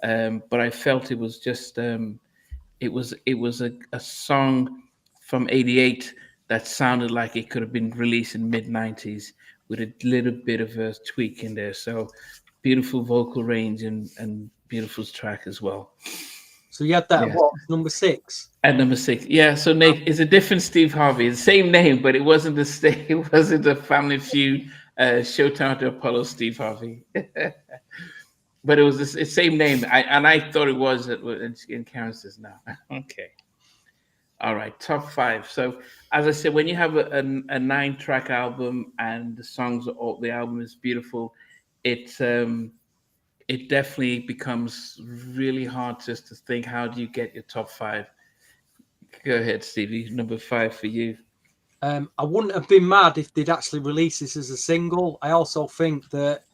But I felt it was just it was a song from '88 that sounded like it could have been released in mid '90s with a little bit of a tweak in there. So beautiful vocal range and beautiful track as well. So you had that at Yeah. what, number 6? At number 6, yeah. So Nate, it's a different Steve Harvey, the same name, but it wasn't it wasn't the Family Feud, Showtime to Apollo Steve Harvey. But it was the same name, and I thought it was in Karen says now. Okay, all right, top 5. So as I said, when you have a 9-track album and the album is beautiful, it definitely becomes really hard just to think, how do you get your top 5? Go ahead, Stevie. Number 5 for you. I wouldn't have been mad if they'd actually released this as a single. I also think that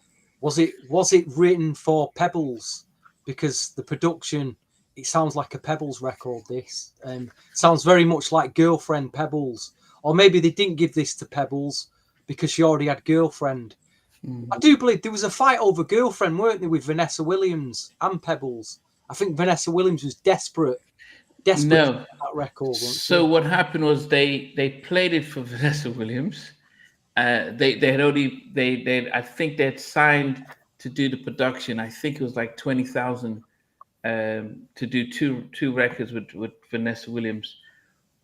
was it written for Pebbles, because the production, it sounds like a Pebbles record. This sounds very much like Girlfriend Pebbles, or maybe they didn't give this to Pebbles because she already had Girlfriend. I do believe there was a fight over Girlfriend, weren't there, with Vanessa Williams and Pebbles? I think Vanessa Williams was desperate No. for that record. So what happened was they played it for Vanessa Williams. They had only I think they had signed to do the production. I think it was like 20,000 to do two records with Vanessa Williams.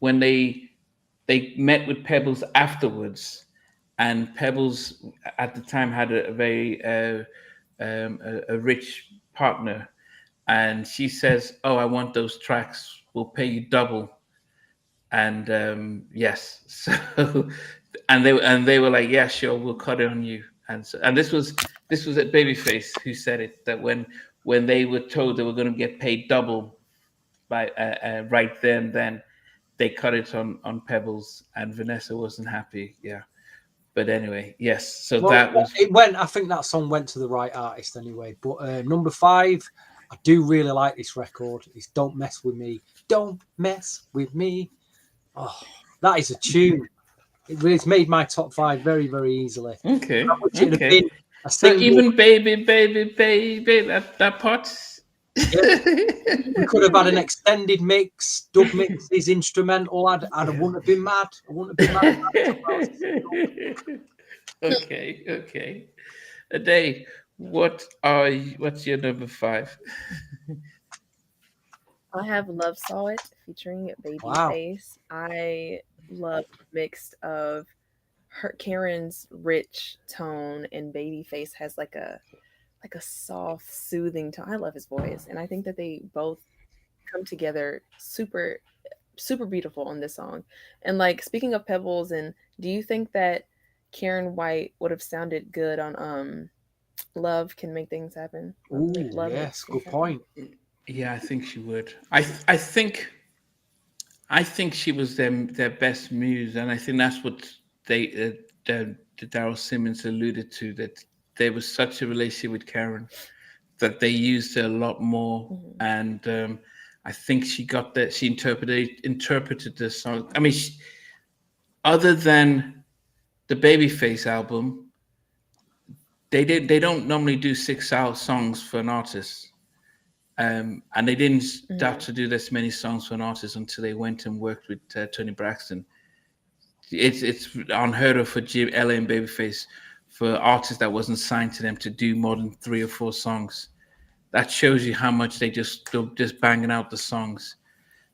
When they met with Pebbles afterwards, and Pebbles at the time had a very a rich partner, and she says, "Oh, I want those tracks. We'll pay you double." And yes, so and they were like, "Yeah, sure, we'll cut it on you." And this was at Babyface who said it, that when they were told they were going to get paid double by right then they cut it on Pebbles, and Vanessa wasn't happy. Yeah, but anyway, yes. So that was it. Went. I think that song went to the right artist anyway. But number 5, I do really like this record. It's "Don't Mess with Me." Don't mess with me. Oh, that is a tune. It's made my top 5 very, very easily. okay. It'd have Okay. been a So single. even baby, that part. Yeah. We could have had an extended mix, dub mixes, instrumental. I wouldn't have been mad. I wouldn't have been mad. Okay. A day. What's your number 5? I have Love Saw It featuring Babyface. I love the mix of Karen's rich tone, and Babyface has like a soft, soothing tone. I love his voice, and I think that they both come together super beautiful on this song. And like, speaking of Pebbles, and do you think that Karen White would have sounded good on Love Can Make Things Happen? Ooh, yes, good point. Yeah, I think she would. I think she was their best muse, and I think that's what Daryl Simmons alluded to, that there was such a relationship with Karen that they used her a lot more, and I think she got that. She interpreted the song. I mean, other than the Babyface album, they don't normally do 6-hour songs for an artist. And they didn't start to do this many songs for an artist until they went and worked with Tony Braxton. It's unheard of for LA and Babyface, for artists that wasn't signed to them, to do more than 3 or 4 songs. That shows you how much they're just banging out the songs.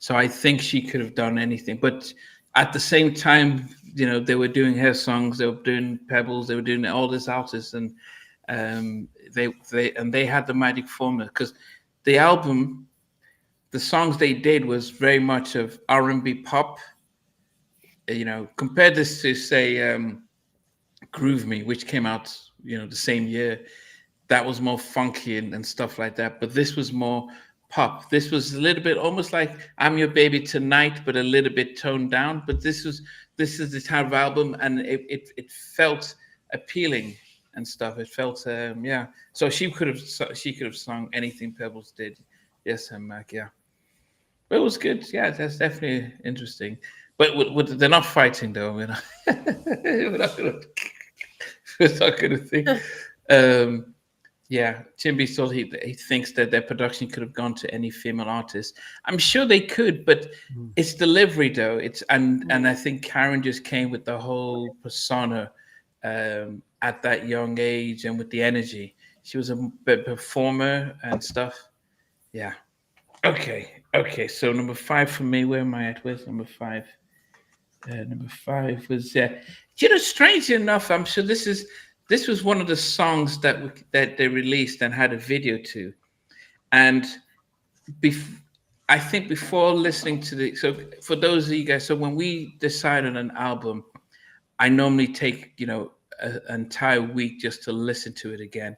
So I think she could have done anything. But at the same time, they were doing her songs, they were doing Pebbles, they were doing all these artists, and they had the magic formula, because the album, the songs they did was very much of R&B pop. Compare this to, say, Groove Me, which came out, the same year. That was more funky and stuff like that. But this was more pop. This was a little bit almost like "I'm Your Baby Tonight," but a little bit toned down. But this is the type of album, and it felt appealing and stuff. It felt yeah. So she could have sung anything Pebbles did. Yes, and Mac, yeah. But it was good. Yeah, that's definitely interesting. But they're not fighting though. We're not. We're not going to think. Um, yeah, Chimby thought he thinks that their production could have gone to any female artist. I'm sure they could, but it's delivery though. It's and I think Karyn just came with the whole persona at that young age and with the energy. She was a performer and stuff. Yeah. Okay. Okay. So number five for me. Where am I at? Where's number five? Number five was strangely enough, I'm sure this was one of the songs that they released and had a video to, and I think before listening to so for those of you guys, so when we decide on an album, I normally take an entire week just to listen to it again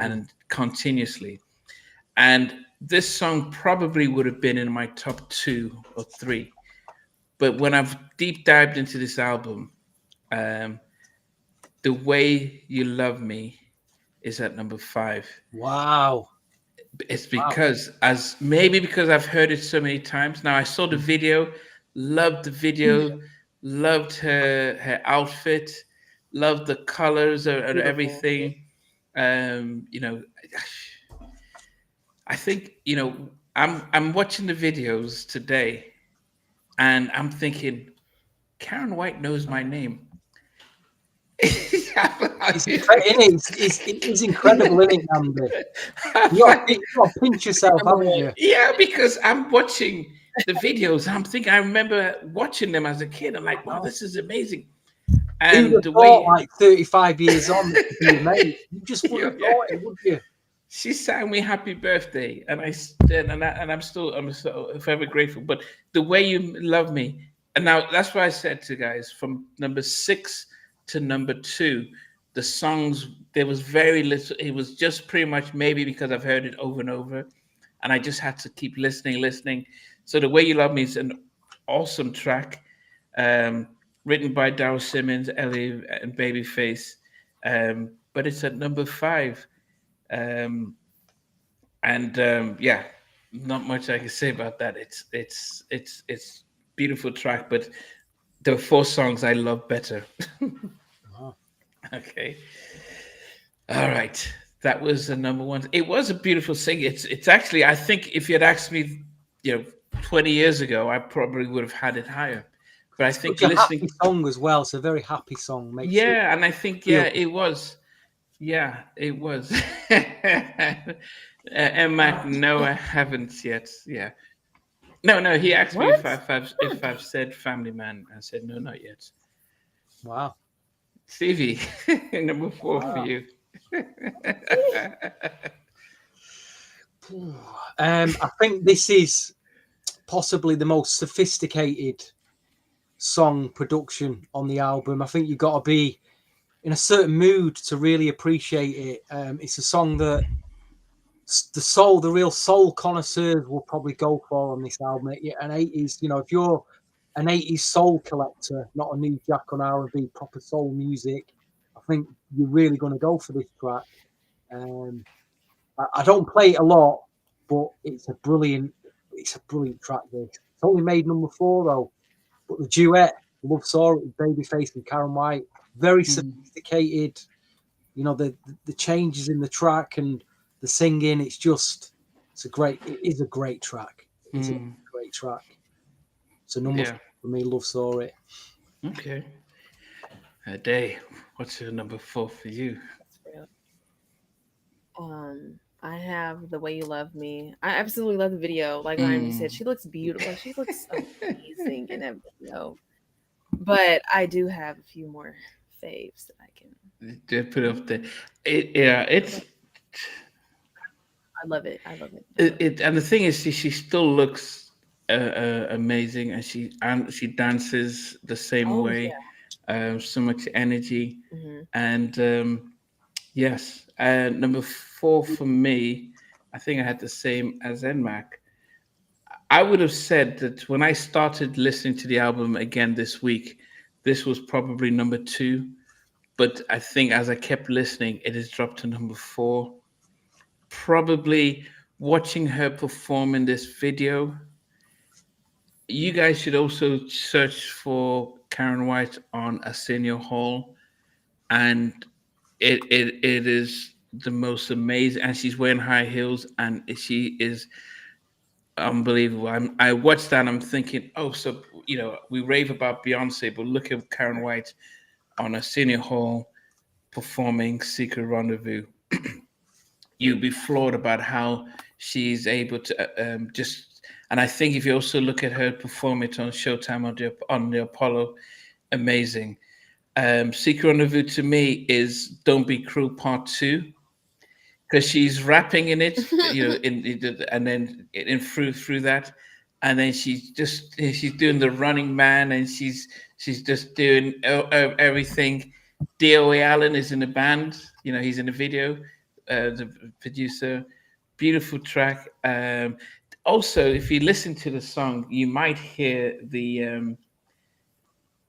and continuously, and this song probably would have been in my top 2 or 3. But when I've deep dived into this album, The Way You Love Me is at number 5. Wow. It's because because I've heard it so many times. Now I saw the video, loved the video, loved her outfit, loved the colors and everything. I think I'm watching the videos today, and I'm thinking, Karyn White knows my name. It's incredible, isn't it, Andy? You got to pinch yourself, haven't you? Yeah, because I'm watching the videos. I'm thinking, I remember watching them as a kid. I'm like, wow, this is amazing. And the way, like 35 years on, mate, you just wouldn't have thought it, would you? She sang me "Happy Birthday," and I'm so forever grateful. But The Way You Love Me, and now that's why I said to guys, from number 6 to number 2, the songs, there was very little. It was just pretty much maybe because I've heard it over and over, and I just had to keep listening. So The Way You Love Me is an awesome track, written by Darryl Simmons, Ellie, and Babyface, but it's at number 5. Yeah, not much I can say about that. It's beautiful track, but there are 4 songs I love better. Okay, all right, that was the number 1. It was a beautiful sing. It's actually, I think if you had asked me 20 years ago, I probably would have had it higher. But I think listening, happy song as well. It's a very happy song. And I think it was. Yeah, it was. And Mac, no, I haven't yet. Yeah, no. He asked me if I've said Family Man. I said no, not yet. Wow, Stevie, number 4 for you. I think this is possibly the most sophisticated song production on the album. I think you've got to be in a certain mood to really appreciate it. It's a song that the real soul connoisseurs will probably go for on this album. An 80s, if you're an 80s soul collector, not a new Jack on R&B, proper soul music, I think you're really going to go for this track. I don't play it a lot, but it's a brilliant track. This it's only made number 4 though, but the duet, Love Saw It with Babyface and Karyn White, very sophisticated. The changes in the track and the singing. It is a great track. It's a great track. So number 4 for me, Love Saw It. Okay. Day, what's your number 4 for you? I have The Way You Love Me. I absolutely love the video. Like Ryan just said, she looks beautiful. She looks amazing in that video. But I do have a few more faves that I can put up there. It's. I love it. And the thing is, she still looks amazing, and she dances the same way. Yeah. So much energy, and yes. Number 4 for me I think I had the same as NMAC. I would have said that when I started listening to the album again this week, this was probably number 2. But I think as I kept listening, it has dropped to number 4. Probably watching her perform in this video. You guys should also search for Karyn White on Arsenio Hall, and it is the most amazing. And she's wearing high heels, and she is unbelievable. I watched that and I'm thinking, oh, so we rave about Beyonce, but look at Karyn White on Arsenio Hall performing Secret Rendezvous. You'd be floored about how she's able to just. And I think if you also look at her perform it on Showtime on the Apollo, amazing. Secret Rendezvous to me is Don't Be Cruel Part 2, because she's rapping in it, and then through that, and then she's doing the Running Man, and she's just doing everything. DOA Allen is in the band, he's in the video, the producer. Beautiful track. Also, if you listen to the song, you might hear the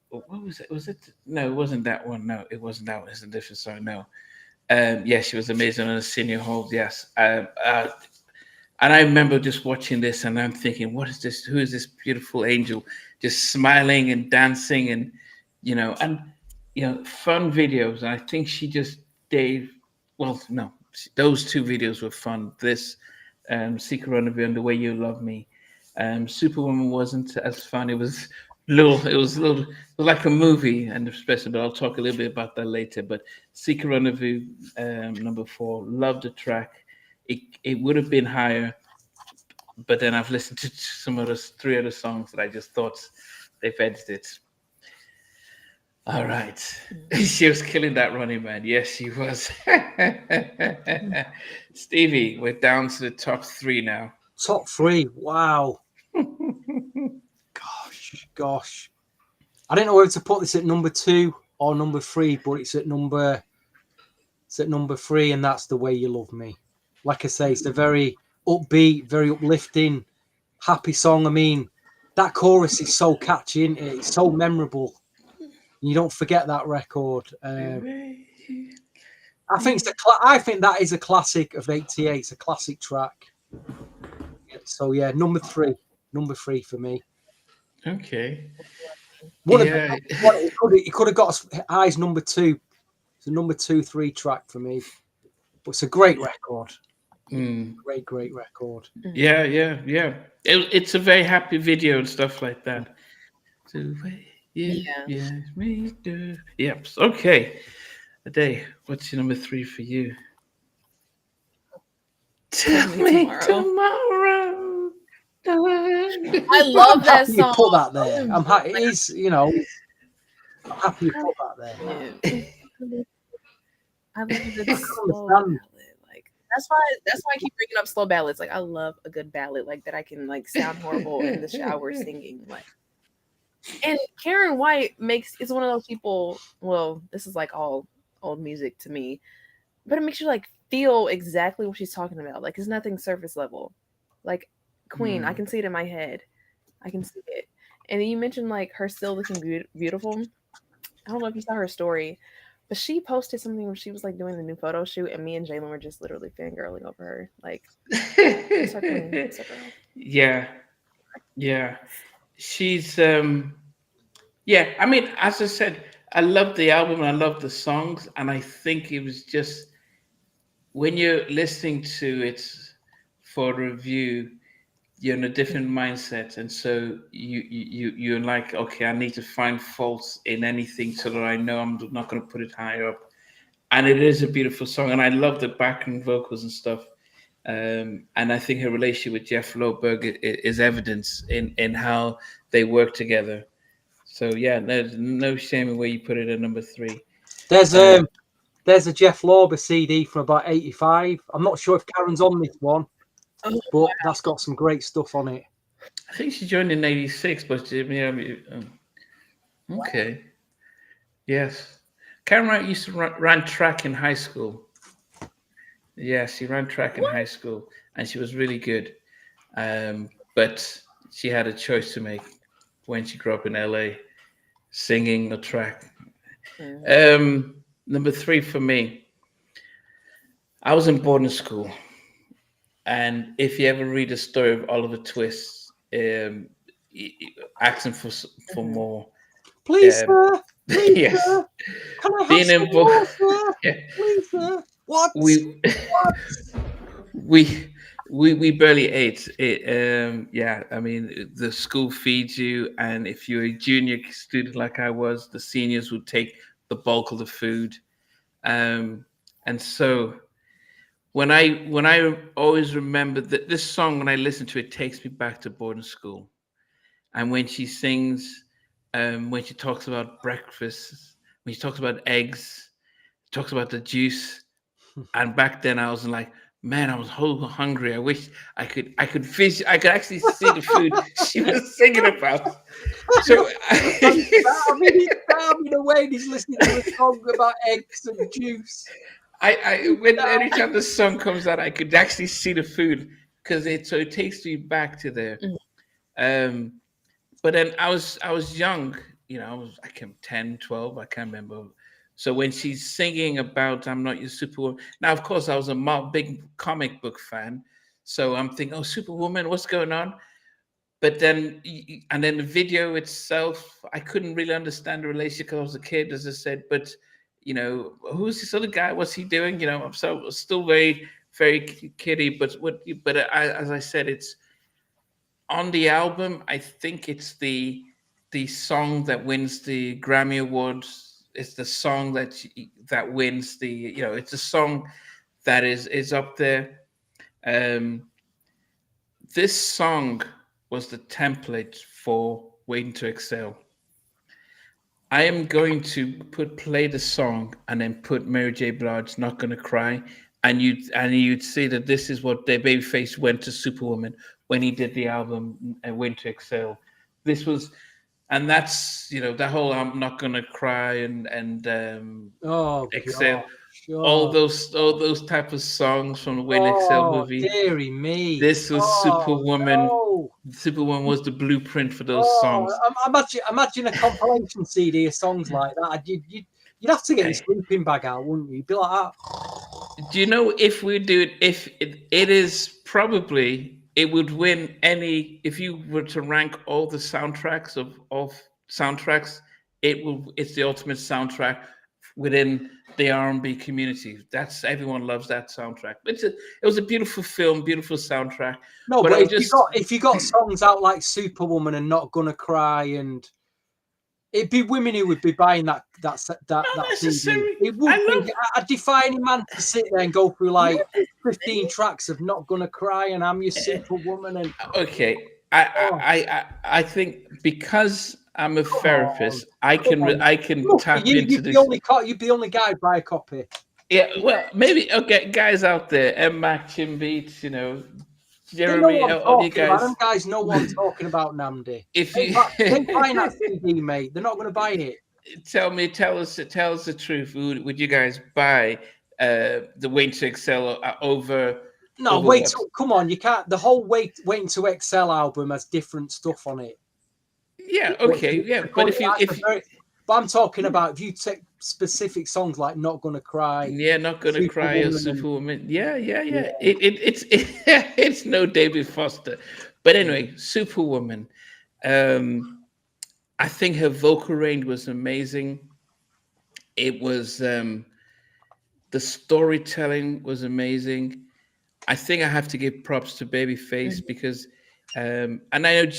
what was it? Was it? No, it wasn't that one. No, it wasn't that one. It's a different song. No. Yeah, she was amazing on the senior hold. Yes. And I remember just watching this and I'm thinking, what is this? Who is this beautiful angel just smiling and dancing and, fun videos. And I think she just gave, well, no, those 2 videos were fun. This Secret Rendezvous and The Way You Love Me. Superwoman wasn't as fun. It was like a movie, and especially, but I'll talk a little bit about that later. But Secret Rendezvous, number 4, loved the track. It would have been higher, but then I've listened to some of those 3 other songs that I just thought they've edged it. All right. She was killing that Running Man. Yes, she was. Stevie, we're down to the top 3 now. Top 3. Wow. Gosh. I don't know whether to put this at number 2 or number 3, but it's at number 3, and that's The Way You Love Me. Like I say, it's a very upbeat, very uplifting, happy song. I mean, that chorus is so catchy, isn't it? It's so memorable. You don't forget that record. I think that is a classic of '88. It's a classic track. So yeah, number 3 for me. Okay. He could have got as high as number 2. It's a number 2, 3 track for me. But it's a great record. Great record. Yeah. It's a very happy video and stuff like that. Yep. Okay. Ade, what's your number 3 for you? Tell me tomorrow. I love that song. You put that there. I'm happy. It is, I'm happy you put that there. I love the slow ballad. Like that's why I keep bringing up slow ballads. Like I love a good ballad like that. I can like sound horrible in the shower singing. Like, and Karyn White is one of those people. Well, this is like all old music to me, but it makes you like feel exactly what she's talking about. Like it's nothing surface level. Like Queen, I can see it in my head. I can see it. And then you mentioned like her still looking beautiful. I don't know if you saw her story, but she posted something where she was like doing the new photo shoot, and me and Jalen were just literally fangirling over her. Like, it's her queen. It's her girl. Yeah. She's yeah. I mean, as I said, I love the album and I love the songs, and I think it was just when you're listening to it for review, you're in a different mindset, and so you're like, okay, I need to find faults in anything so that I know I'm not going to put it higher up. And it is a beautiful song, and I love the background vocals and stuff. And I think her relationship with Jeff Loberg is evidence in how they work together. So yeah, there's no shame in where you put it at number 3. There's a Jeff Lorber CD from about '85. I'm not sure if Karyn's on this one, but that's got some great stuff on it. I think she joined in '86, but okay. Yes. Karyn White used to run track in high school. Yeah, she ran track in What? high school, and she was really good. But she had a choice to make when she grew up in LA, singing or track. Mhm. Number three for me, I was in boarding school, and if you ever read the story of Oliver Twist, asking for Mhm. more, Please, um, sir. Please, yes, sir. Can I have being some in more, sir? yeah, Please, sir. What? we What? we we barely ate it. Yeah, I mean the school feeds you, and if you're a junior student like I was, the seniors would take the bulk of the food. Um, and so when I always remember that this song, when I listen to it, takes me back to boarding school. And when she sings, when she talks about breakfast, when she talks about eggs, talks about the juice, and back then I was like, man, I was so hungry. I wish I could actually see the food she was singing about. So I'm starving. He's starving away. And he's listening to a song about eggs and juice. when anytime the song comes out, I could actually see the food because it takes me back to there. Mhm. Um, but then I was young, I came 10, 12, I can't remember. So when she's singing about I'm not your superwoman. Now, of course, I was a big comic book fan. So I'm thinking, oh, Superwoman, what's going on? But then, and then the video itself, I couldn't really understand the relationship because I was a kid, as I said. But who's this other guy? What's he doing? I'm so still very, very kiddie. But as I said, it's on the album. I think it's the song that wins the Grammy Awards. It's the song that wins the. It's a song that is up there. Um, this song was the template for Waiting to Excel. I am going to play the song and then put Mary J. Blige's "Not Gonna Cry," and you'd see that this is what their babyface went to Superwoman when he did the album "Waiting to Excel." This was, and that's that whole "I'm Not Gonna Cry" and Oh, Excel, gosh. all Oh, those type of songs from the Waiting to Excel oh, movie. dearie me. This was Oh, Superwoman. no. Superwoman was the blueprint for those Oh, songs. imagine a compilation CD of songs like that. You'd have to get your sleeping bag out, wouldn't you? You'd be like that. Do you know if we do it, if it is probably it would win any if you were to rank all the soundtracks of soundtracks, it's the ultimate soundtrack within the R&B community. That's everyone loves that soundtrack. It was a beautiful film, beautiful soundtrack. No, But but I was just if you got songs out like Superwoman and Not Gonna Cry, and it'd be women who would be buying not that CD. necessarily. It would be. I I defy any man to sit there and go through Yes, like 15 tracks of Not Gonna Cry and I'm Your Superwoman and love okay. I oh, I I think because I'm a come on, therapist, I come can on. I can Look, tap into this. you'd be the only guy to buy a copy. Yeah, well, maybe okay, guys out there, M Mac, Chim Beats, They know Jeremy, what I'm all you talking about. Them guys. guys know what I'm talking about, Namdi. If They you ain't buying that CD, mate. They're not going to buy it. tell us the truth, would you guys buy the Wait to Excel No, over wait. what? Come on, you can't. The whole Waiting to Excel album has different stuff on it. Yeah, But okay, yeah, but because that's a very. But I'm talking about if you take specific songs like "Not Gonna Cry," yeah, not gonna cry or "Superwoman," and Superwoman. Yeah, yeah, yeah, yeah. It's no David Foster, but anyway, Superwoman. Um, I think her vocal range was amazing. It was the storytelling was amazing. I think I have to give props to Babyface mhm. because, and I know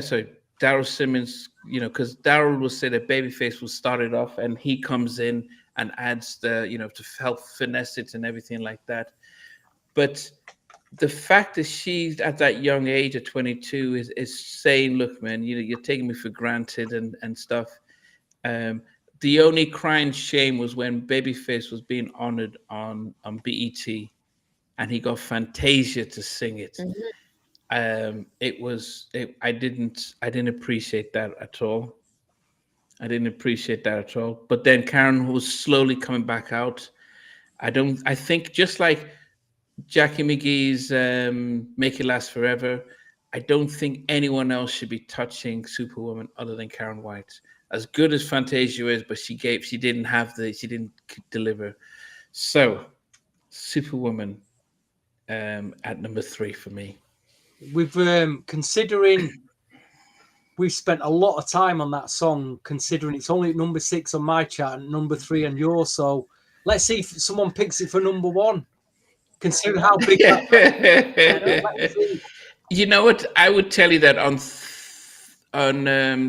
sorry, Daryl Simmons, because Daryl will say that Babyface will start it off and he comes in and adds to help finesse it and everything like that. But the fact that she's at that young age at 22 is saying, look, man, you're taking me for granted and stuff. Um, the only crying shame was when Babyface was being honored on BET and he got Fantasia to sing it. Mhm. I didn't appreciate that at all. I didn't appreciate that at all. But then Karen was slowly coming back out. I think just like Jackie McGee's "Make It Last Forever." I don't think anyone else should be touching Superwoman other than Karen White. As good as Fantasia is, but she didn't deliver. So, Superwoman at number 3 for me. We've considering we've spent a lot of time on that song, considering it's only at number 6 on my chart and number 3 on yours. So let's see if someone picks it for number 1. Consider how big that. You know what? I would tell you that on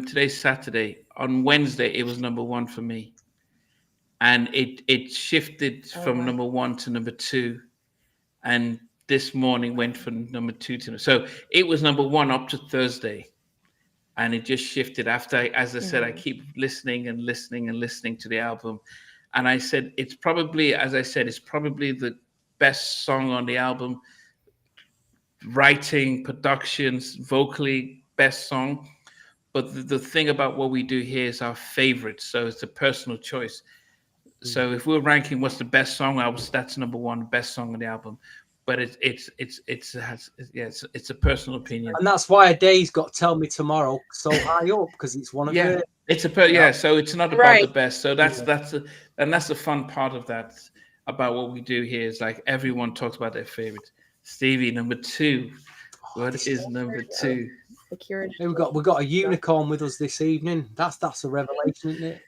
today's Saturday. On Wednesday, it was number 1 for me, and it shifted from number 1 to number 2, and this morning went from number 2 to so it was number 1 up to Thursday, and it just shifted after. As I said, I keep listening and listening and listening to the album, and I said it's probably, as I said, it's probably the best song on the album. Writing, productions, vocally, best song. But the thing about what we do here is our favorite, so it's a personal choice. So if we're ranking what's the best song, that's number 1, best song on the album. But it's a personal opinion, and that's why Ada's got "Tell Me Tomorrow" so high up, because it's one of the. It's so it's not about the best. So that's the fun part of that about what we do here is like everyone talks about their favorite. Stevie, number 2. What is number 2? Akira. We've got a unicorn with us this evening. That's a revelation, isn't it?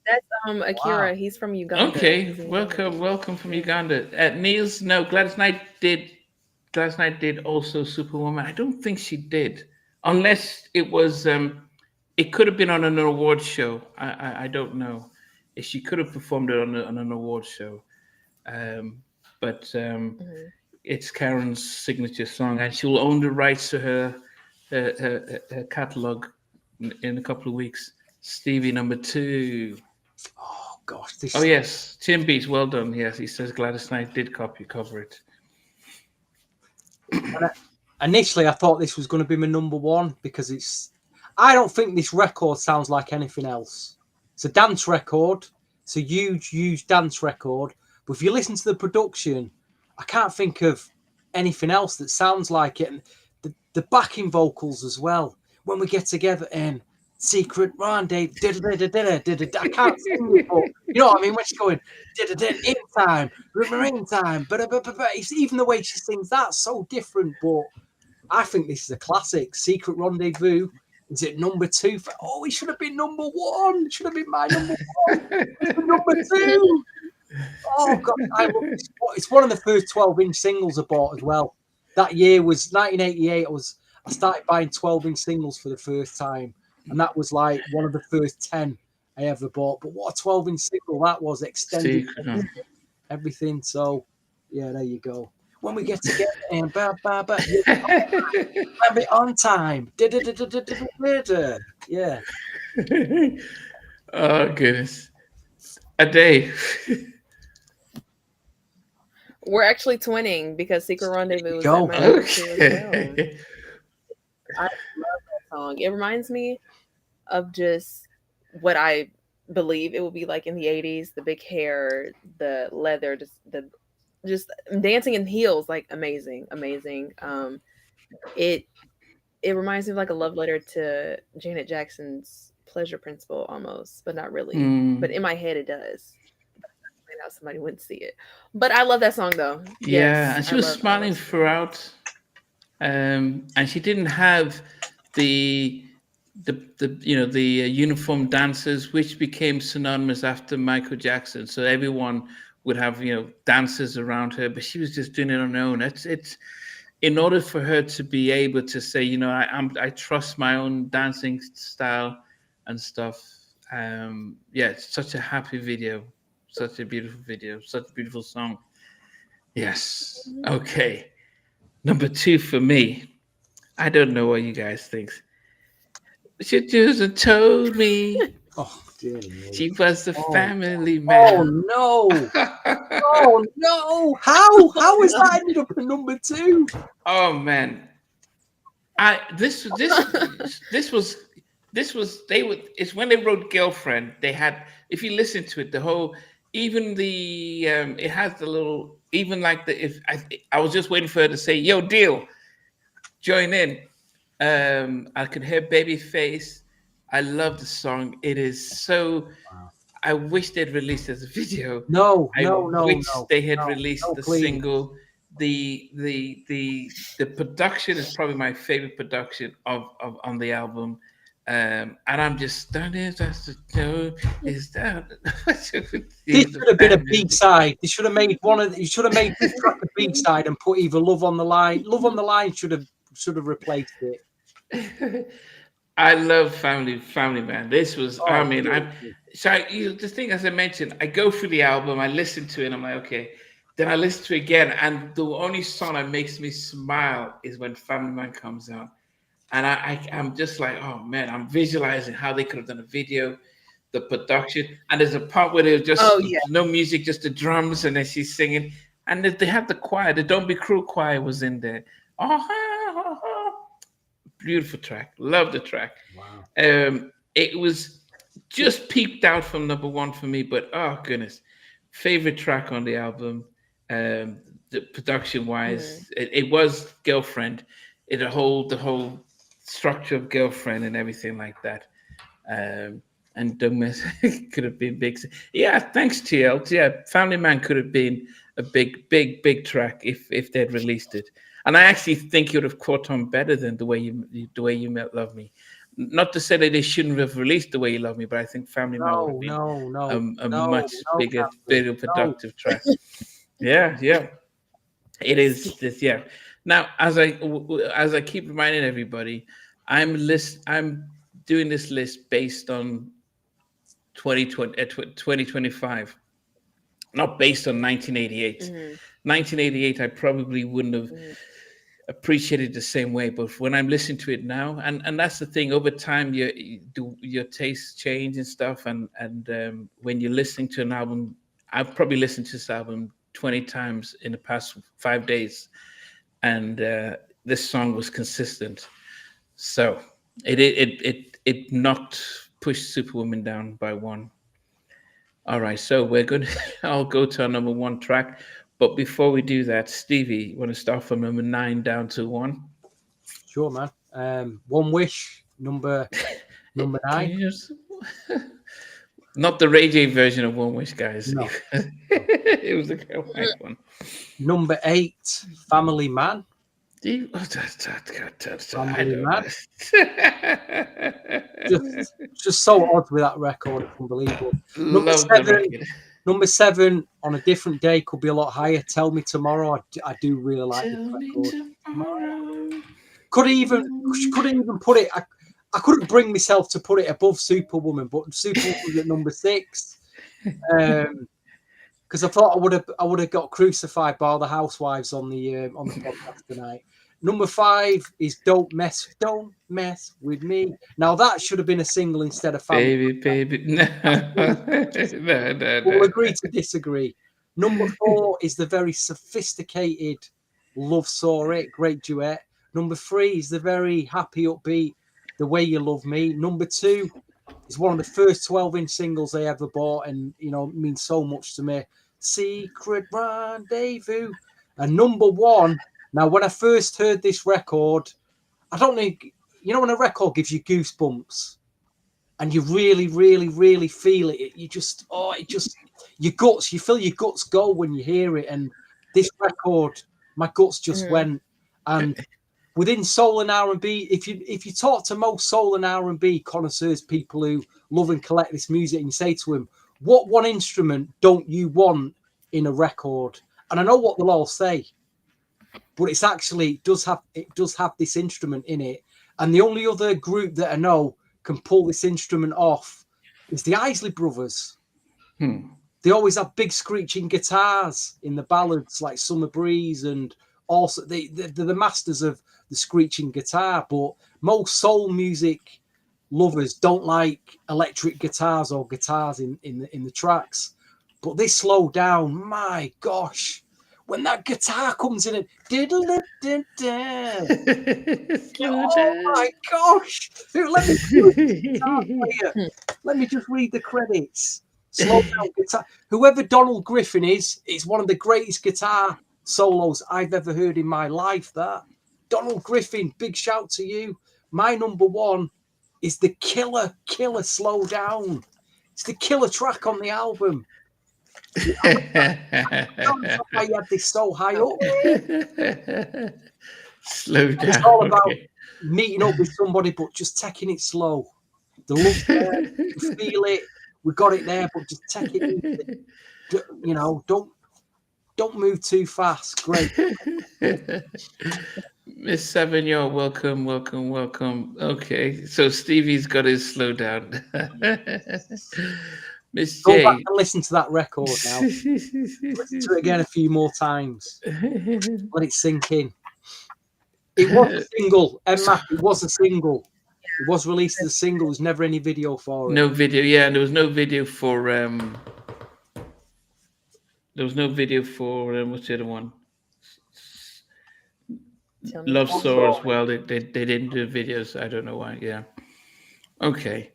That's Akira. Wow. He's from Uganda. Okay, welcome from Uganda. Niels, no, Gladys Knight did also Superwoman. I don't think she did, unless it was. It could have been on an award show. I don't know if she could have performed it on an award show. But it's Karen's signature song, and she'll own the rights to her catalog in a couple of weeks. Stevie, number 2. Oh gosh! Yes, Tim Beats, well done. Yes, he says Gladys Knight did cover it. Initially, I thought this was going to be my number 1 because I don't think this record sounds like anything else. It's a dance record. It's a huge dance record. But if you listen to the production, I can't think of anything else that sounds like it. And the backing vocals as well. When we get together and secret rendezvous, I can't sing it, but you know what I mean? When she's going in time, in time, but it's even the way she sings that's so different. But I think this is a classic. Secret Rendezvous is at number 2. It should have been number 1. It should have been my number 1. Number 2. Oh God, I love this. It's one of the first 12-inch singles I bought as well. That year was 1988. I started buying 12-inch singles for the first time, and that was like one of the first 10 I ever bought. But what a 12-inch single that was, extended everything. So yeah, there you go. When we get together and I'll be on time. Yeah. Oh goodness. A day. We're actually twinning because Secret Rendezvous was Go. at my number 2 as well. I love that song. It reminds me of just what I believe it would be like in the 80s, the big hair, the leather, just dancing in heels, like amazing. It reminds me of like a love letter to Janet Jackson's Pleasure Principle almost, but not really. But in my head it does. How somebody wouldn't see it, but I love that song though. Yeah, and she was smiling throughout, and she didn't have the uniform dancers, which became synonymous after Michael Jackson. So everyone would have dancers around her, but she was just doing it on her own. It's in order for her to be able to say, I trust my own dancing style and stuff. It's such a happy video. Such a beautiful video, such a beautiful song. Yes. Okay. Number 2 for me. I don't know what you guys think. She just told me. Oh, dear me. She was the family man. Oh no! Oh no! How is that ended up at number 2? Oh man. It's when they wrote Girlfriend. They had, if you listen to it, the whole. Even it has the little even like the if I was just waiting for her to say, "Yo, deal, join in." I could hear Babyface. I love the song. It is so. Wow. I wish they'd released it as a video. No, I no, no, wish no, they had no, released no, the please. single. The production is probably my favorite production of on the album. And I'm just stunning. Just to know is that This should have been a B side. They should have made you should have made this track a B side and put either Love on the Line. Love on the Line should have replaced it. I love Family Man. This was, I Oh, mean, good. the thing as I mentioned, I go through the album, I listen to it, and I'm like, okay. Then I listen to it again, and the only song that makes me smile is when Family Man comes out. And I'm just like, oh man, I'm visualizing how they could have done a video, the production. And there's a part where there's just Oh, yeah. no music, just the drums, and then she's singing. And they had the choir, the Don't Be Cruel choir was in there. Beautiful track. Love the track. Wow. It was just peaked out from number one for me, but oh goodness, favorite track on the album. The production wise, it was Girlfriend. The whole structure of Girlfriend and everything like that. And Don't Mess could have been big. Yeah, thanks TL. Yeah, Family Man could have been a big track if they'd released it. And I actually think it would have caught on better than the way you love me. Not to say that they shouldn't have released The Way You Love Me, but I think Family Man would have been a much bigger productive track. Yeah. It is this. Yeah. Now, as I keep reminding everybody, I'm doing this list based on 2025, not based on 1988. 1988, I probably wouldn't have appreciated the same way, but when I'm listening to it now, and that's the thing, over time your tastes change and stuff, and when you're listening to an album, I've probably listened to this album 20 times in the past 5 days, and this song was consistent, so it knocked pushed Superwoman down by one. All right, so we're good. I'll go to our number one track. But before we do that, Stevie, you want to start from number 9 down to 1? Sure, man. One Wish, number 9. Not the Ray J version of One Wish, guys. No. It was the correct one. Number 8, Family Man. Family Man. just so odd with that record. It's unbelievable. Number 7, On a Different Day, could be a lot higher. Tell Me Tomorrow. I do really like this record. Couldn't even put it. I couldn't bring myself to put it above Superwoman, but Superwoman was at number 6. Because I thought I would have got crucified by all the housewives on the podcast tonight. Number 5 is Don't Mess with Me. Now that should have been a single instead of Family. Baby. No. We'll agree to disagree. Number 4 is the very sophisticated Love Saw It, great duet. Number 3 is the very happy, upbeat The Way You Love Me. Number 2 is one of the first 12-inch singles they ever bought, and means so much to me. Secret Rendezvous. And number 1. Now, when I first heard this record, I don't think, when a record gives you goosebumps and you really, really, really feel it, you feel your guts go when you hear it. And this record, my guts just went. And within soul and R&B, if you talk to most soul and R&B connoisseurs, people who love and collect this music, and you say to them, what one instrument don't you want in a record? And I know what they'll all say. But it's actually does have this instrument in it, and the only other group that I know can pull this instrument off is the Isley Brothers. They always have big screeching guitars in the ballads like Summer Breeze, and also they're the masters of the screeching guitar. But most soul music lovers don't like electric guitars or guitars in the tracks. But this slow down, my gosh. When that guitar comes in and oh my gosh! Let me just read the credits. Slow down guitar. Whoever Donald Griffin is, it's one of the greatest guitar solos I've ever heard in my life. That Donald Griffin, big shout to you. My number one is the killer Slow Down. It's the killer track on the album. I had this so high up. Slow down. It's all about okay. meeting up with somebody, but just taking it slow. The love's there, you feel it. We got it there, but just take it easy. You know, don't move too fast. Great. Miss Seven, you're welcome. Okay, so Stevie's got his slow down. Miss Go J. back and listen to that record now. Listen to it again a few more times. Let it sink in. It was a single, Emma. It was a single. It was released as a single. There's never any video for it. No video, yeah, and there was no video for what's the other one? Love Sore as well. They didn't do videos. I don't know why. Yeah. Okay.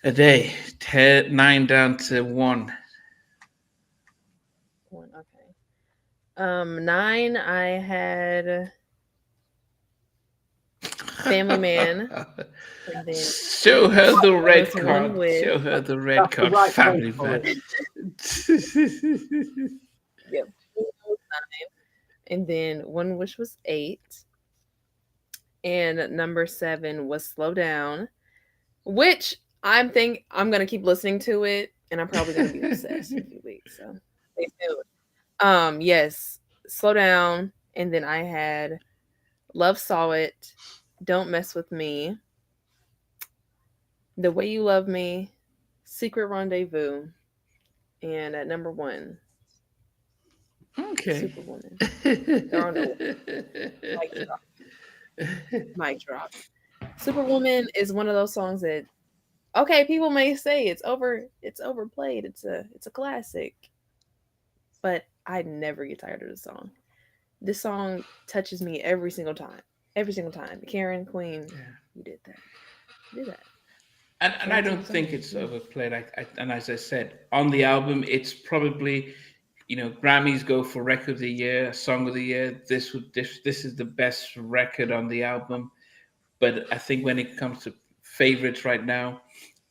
A day. 9 down to 1. 1, okay. 9, I had Family Man. And then Show her the red That's one card. with- Show her the red That's the card. right Family place Man. Yep. 9. And then One Wish was 8. And number 7 was Slow Down, which I'm gonna keep listening to it, and I'm probably gonna be obsessed in a few weeks. So stay tuned. Yes, Slow Down, and then I had Love Saw It, Don't Mess With Me, The Way You Love Me, Secret Rendezvous, and at number 1, Okay. Superwoman. There are no mic drop. Superwoman is one of those songs that, okay, people may say it's overplayed. It's a classic, but I never get tired of the song. This song touches me every single time. Karyn, Queen, you did that. And I don't think it's overplayed. And as I said, on the album, it's probably, Grammys go for record of the year, song of the year. This is the best record on the album. But I think when it comes to favorites right now,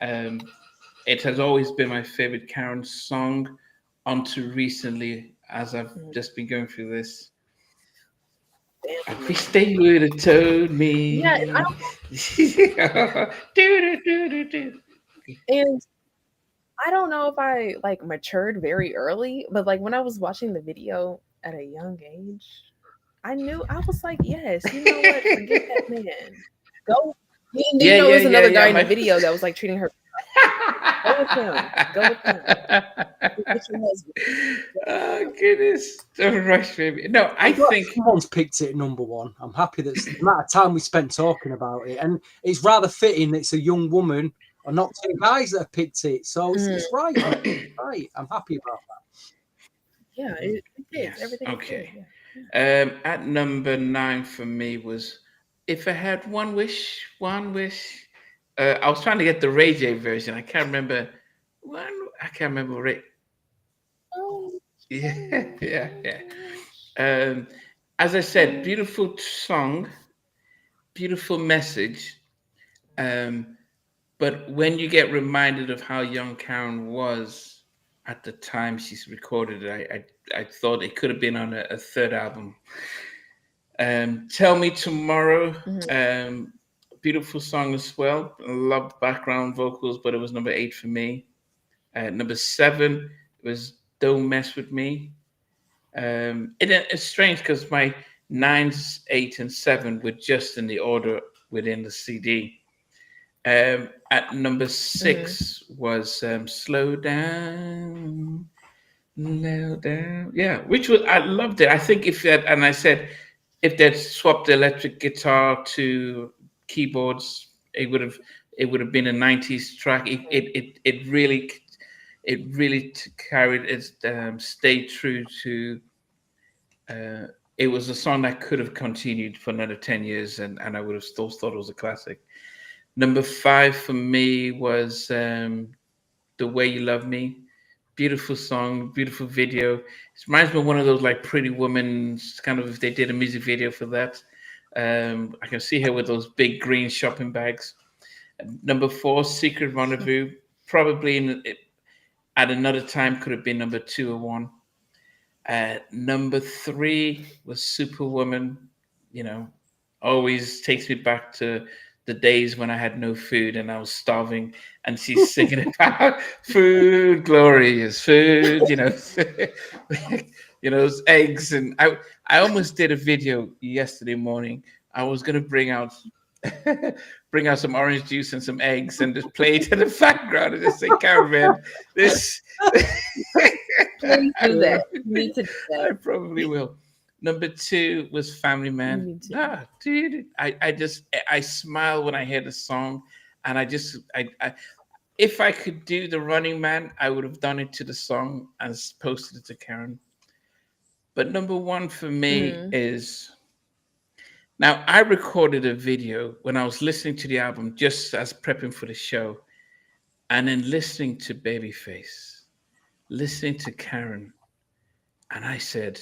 it has always been my favorite Karyn song until recently, as I've just been going through this. I wish they would have told me. Yeah, and I don't know if I matured very early, but when I was watching the video at a young age, I was like, yes, you know what? Forget that man. Go. There's another guy in the video that was treating her. Go with him. Get your husband. Oh goodness! Don't rush, baby. No, I think someone's picked it at number 1. I'm happy that the amount of time we spent talking about it, and it's rather fitting that it's a young woman and not 2 guys that have picked it. So it's right. Right. I'm happy about that. Yeah, it is. Yes. Everything. Okay. Yeah. At number 9 for me was If I Had One Wish. I was trying to get the Ray J version. I can't remember. Ray. Oh. Yeah. As I said, beautiful song, beautiful message. But when you get reminded of how young Karyn was at the time she's recorded it, I thought it could have been on a third album. Tell Me Tomorrow, beautiful song as well. I loved background vocals, but it was number 8 for me. Number 7 was Don't Mess With Me. It's strange because my 9s, 8, and 7 were just in the order within the CD. At number 6 was Slow Down. Yeah, which was, I loved it. I think if they'd swapped the electric guitar to keyboards, it would have been a 90s track. It really carried it, stayed true to. It was a song that could have continued for another 10 years, and I would have still thought it was a classic. Number 5 for me was Don't The Way You Love Me. Beautiful song, beautiful video. It reminds me of one of those like Pretty Woman kind of if they did a music video for that. I can see her with those big green shopping bags. Number 4, Secret Rendezvous. Probably at another time could have been number 2 or 1. Number 3 was Superwoman. You know, always takes me back to the days when I had no food and I was starving, and she's singing about food, glorious food. Those eggs, and I almost did a video yesterday morning. I was gonna bring out bring out some orange juice and some eggs and just play it in the background and just say, Karyn, this. Please do that. You need to do I that. probably will. Number 2 was Family You Man. need to. Dude, I smile when I hear the song, and I if I could do the Running Man, I would have done it to the song and posted it to Karyn. But number 1 for me Mhm. is now I recorded a video when I was listening to the album just as prepping for the show, and then listening to Babyface, listening to Karyn, and I said,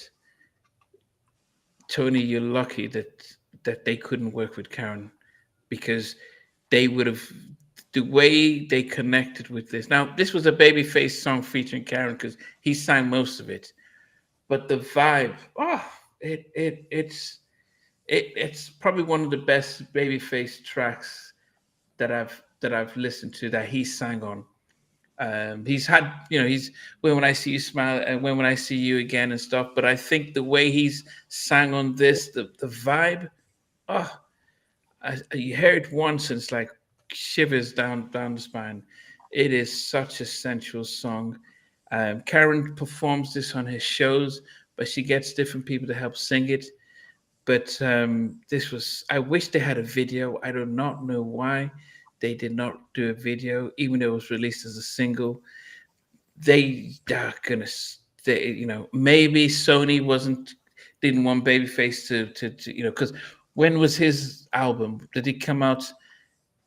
Tony, you're lucky that they couldn't work with Karyn, because they would have the way they connected with this. Now, this was a Babyface song featuring Karyn because he sang most of it, but the vibe, it's probably one of the best Babyface tracks that I've listened to that he sang on. He's had, he's when I see you smile and when I see you again and stuff. But I think the way he's sang on this, the vibe, oh, you hear it once and it's like shivers down the spine. It is such a sensual song. Karyn performs this on his shows, but she gets different people to help sing it. But this was, I wish they had a video. I do not know why they did not do a video, even though it was released as a single. They're gonna, maybe Sony didn't want Babyface to because when was his album? Did he come out?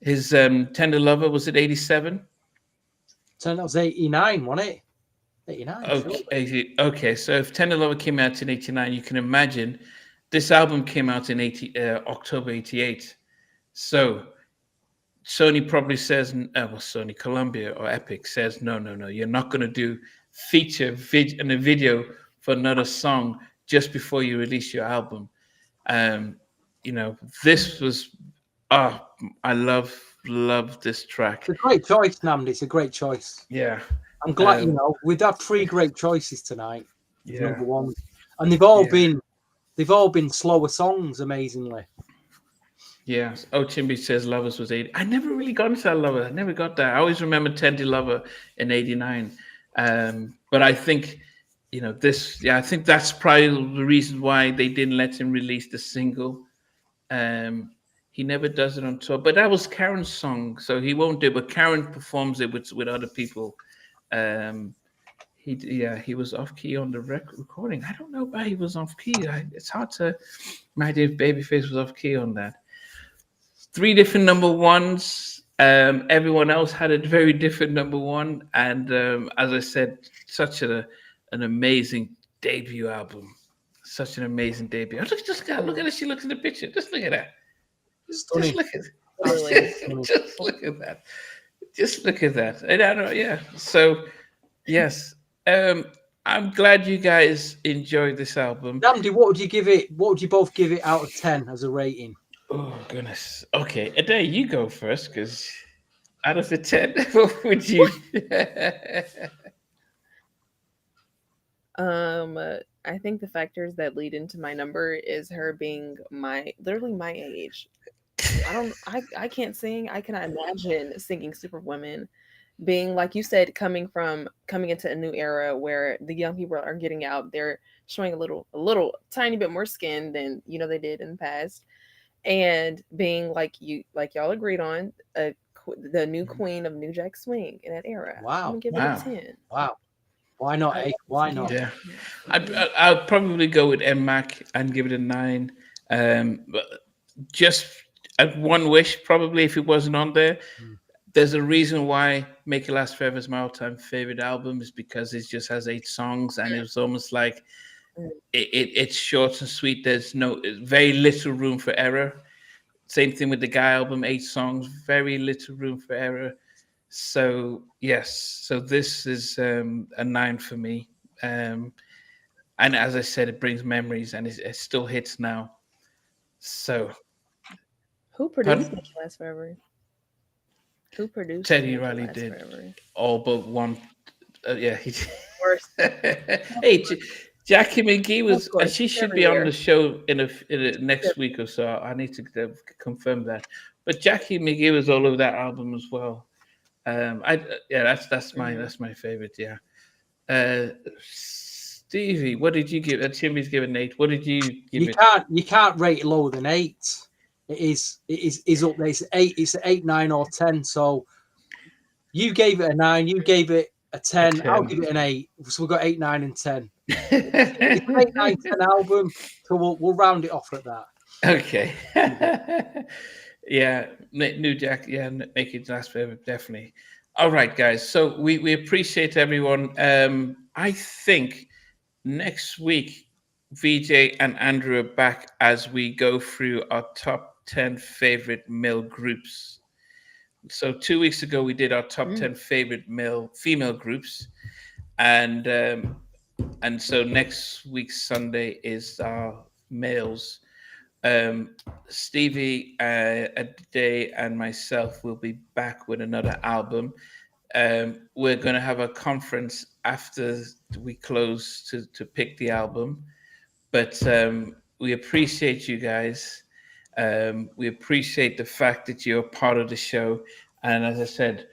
His Tender Lover, was it 87? So that was 89, wasn't it? 89. Okay, okay. So if Tender Lover came out in 89, you can imagine this album came out in October 88. So Sony probably says, Sony, Columbia or Epic says, no, you're not going to do in a video for another song just before you release your album. This was, I love this track. It's a great choice, Namdi. It's a great choice. Yeah. I'm glad, we've had 3 great choices tonight. Yeah. Number 1. And they've all been slower songs, amazingly. Yeah. Oh, Chimby says Lovers was 80. I never really got into that Lover. I never got that. I always remember Tender Lover in 89. But I think, I think that's probably the reason why they didn't let him release the single. He never does it on tour. But that was Karyn's song, so he won't do it. But Karyn performs it with other people. He was off key on the recording. I don't know why he was off key. It's hard to imagine if Babyface was off key on that. 3 different number 1s. Everyone else had a very different number 1, and as I said, such an amazing debut album. Such an amazing debut. Look at her. She looks in the picture. Just look at that. Just look at just look at that. Just look at that. And I don't know. Yeah. So, yes. I'm glad you guys enjoyed this album. Namdi, what would you give it? What would you both give it out of 10 as a rating? Oh goodness. Okay, Ade, you go first, because out of the 10, what would you? I think the factors that lead into my number is her being literally my age. I can't sing. I cannot imagine singing Superwoman. Being, like you said, coming into a new era where the young people are getting out, they're showing a little tiny bit more skin than they did in the past, and being like y'all agreed on, the new queen of New Jack Swing in that era. Wow. I'm gonna give it a 10. Wow. Why not, eh? Why not? Yeah, I'll probably go with MMAC and give it a 9. But just at one wish, probably, if it wasn't on there, there's a reason why Make It Last Forever is my all-time favorite album, is because it just has 8 songs, and it's almost like it's short and sweet. There's very little room for error. Same thing with the Guy album, 8 songs, very little room for error. So yes, so this is a 9 for me. And as I said, it brings memories, and it still hits now. So who produced Make It Last Forever? Who produced Teddy Riley did forever? All but one. Yeah, he did. Hey, Jackie McGee was, and she should be on the show in a next week or so. I need to confirm that. But Jackie McGee was all over that album as well. That's my favorite. Yeah. Stevie, what did you give? Timmy's given 8. What did you give it? You can't rate it lower than 8. It is up there. It's 8. It's 8, 9, or 10. So you gave it a 9. You gave it a 10. I'll give it an 8. So we've got 8, 9, and 10. It's an 8, 9, 10 album. So we'll round it off at that. Okay. Yeah, New Jack. Yeah, Make It Last Forever, definitely. All right, guys. So we appreciate everyone. I think next week, VJ and Andrew are back as we go through our top 10 favorite male groups. So 2 weeks ago, we did our top 10 favorite female groups, and so next week's Sunday is our males. Stevie, Ade, and myself will be back with another album. We're going to have a conference after we close to pick the album, but we appreciate you guys. We appreciate the fact that you're part of the show, and as I said,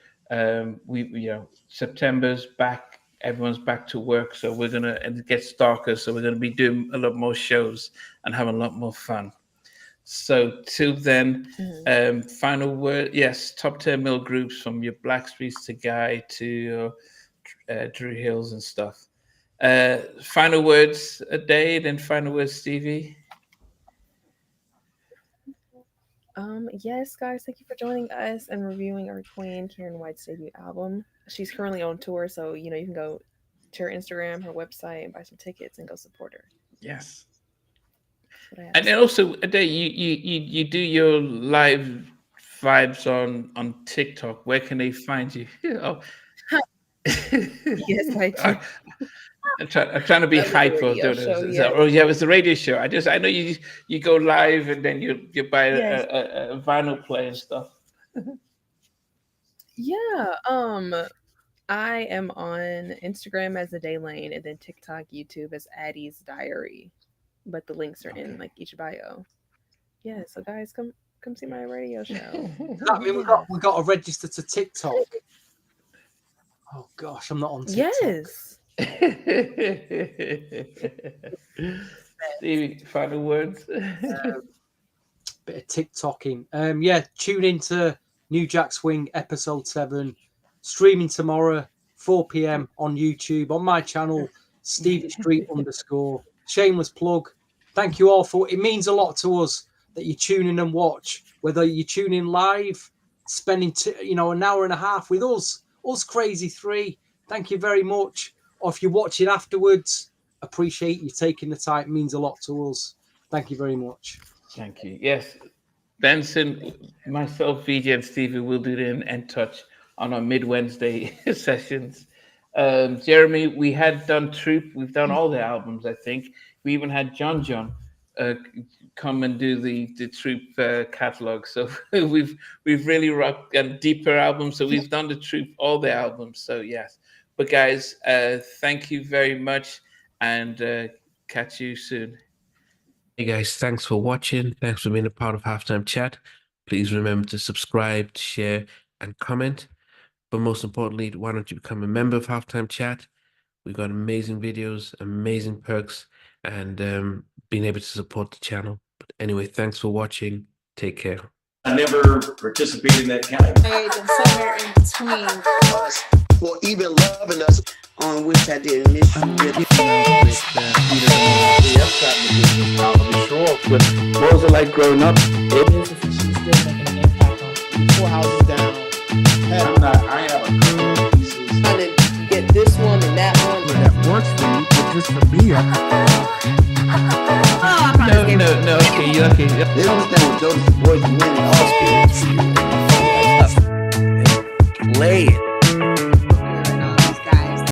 September's back. Everyone's back to work, so and it gets darker, so we're gonna be doing a lot more shows and having a lot more fun. So till then, final word. Yes, top 10 male groups, from your Blackstreets to Guy to Drew Hills and stuff. Final words, Ade, then final words, Stevie. Yes, guys, thank you for joining us and reviewing our queen, Karyn White's debut album. She's currently on tour, so you can go to her Instagram, her website, and buy some tickets and go support her. Yes. And then also, Ade, you do your live vibes on TikTok. Where can they find you? Oh. Yes, I do. I'm trying to be hyper. Oh yeah, it was the radio show. I know you go live and then you buy a vinyl player and stuff. Yeah. I am on Instagram as Ade Lane, and then TikTok, YouTube as Addie's Diary. But the links are in like each bio. Yeah, so guys, come see my radio show. I mean, we got to register to TikTok. Oh gosh, I'm not on TikTok. Yes. Stevie, final words. Bit of TikToking. Tune into New Jack Swing episode 7, streaming tomorrow 4 p.m. on YouTube on my channel, Stevie Street _. Shameless plug. Thank you all for it. Means a lot to us that you tune in and watch. Whether you tune in live, spending an hour and a half with us crazy 3. Thank you very much. Or if you're watching afterwards, appreciate you taking the time. It means a lot to us. Thank you very much. Thank you. Yes, Benson, myself, VJ, and Stevie will do the end touch on our mid-Wednesday sessions. Jeremy, we had done Troop. We've done all the albums, I think. We even had John come and do the Troop catalog. So we've really rocked deeper albums. So we've done the Troop, all the albums. So yes. But guys, thank you very much, and catch you soon. Hey guys, thanks for watching. Thanks for being a part of Halftime Chat. Please remember to subscribe, share, and comment. But most importantly, why don't you become a member of Halftime Chat? We've got amazing videos, amazing perks, and being able to support the channel. But anyway, thanks for watching. Take care. I never participated in that kind of. And somewhere in between us, or even loving us, on which I didn't miss you. What was it like growing up? She's still making an impact on 4 houses down. I have a couple of pieces. Trying to get this one and that one. That works for you, but just for me, No. Okay. They don't understand what Jodeci's voice winning Oscar. Play it.